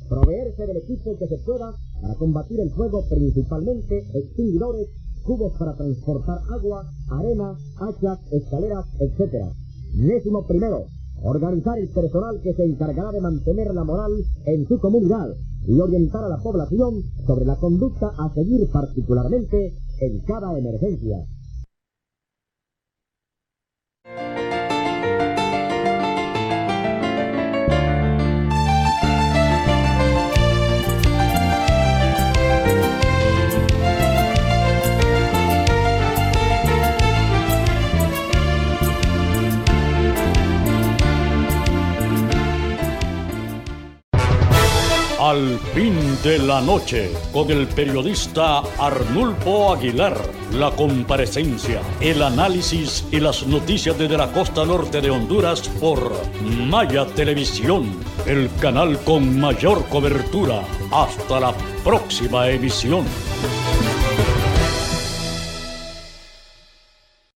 proveerse del equipo que se pueda para combatir el fuego, principalmente extinguidores, cubos para transportar agua, arena, hachas, escaleras, etc. Décimo primero, organizar el personal que se encargará de mantener la moral en su comunidad y orientar a la población sobre la conducta a seguir particularmente en cada emergencia. Al fin de la noche, con el periodista Arnulfo Aguilar, la comparecencia, el análisis y las noticias desde la costa norte de Honduras por Maya Televisión, el canal con mayor cobertura. Hasta la próxima emisión.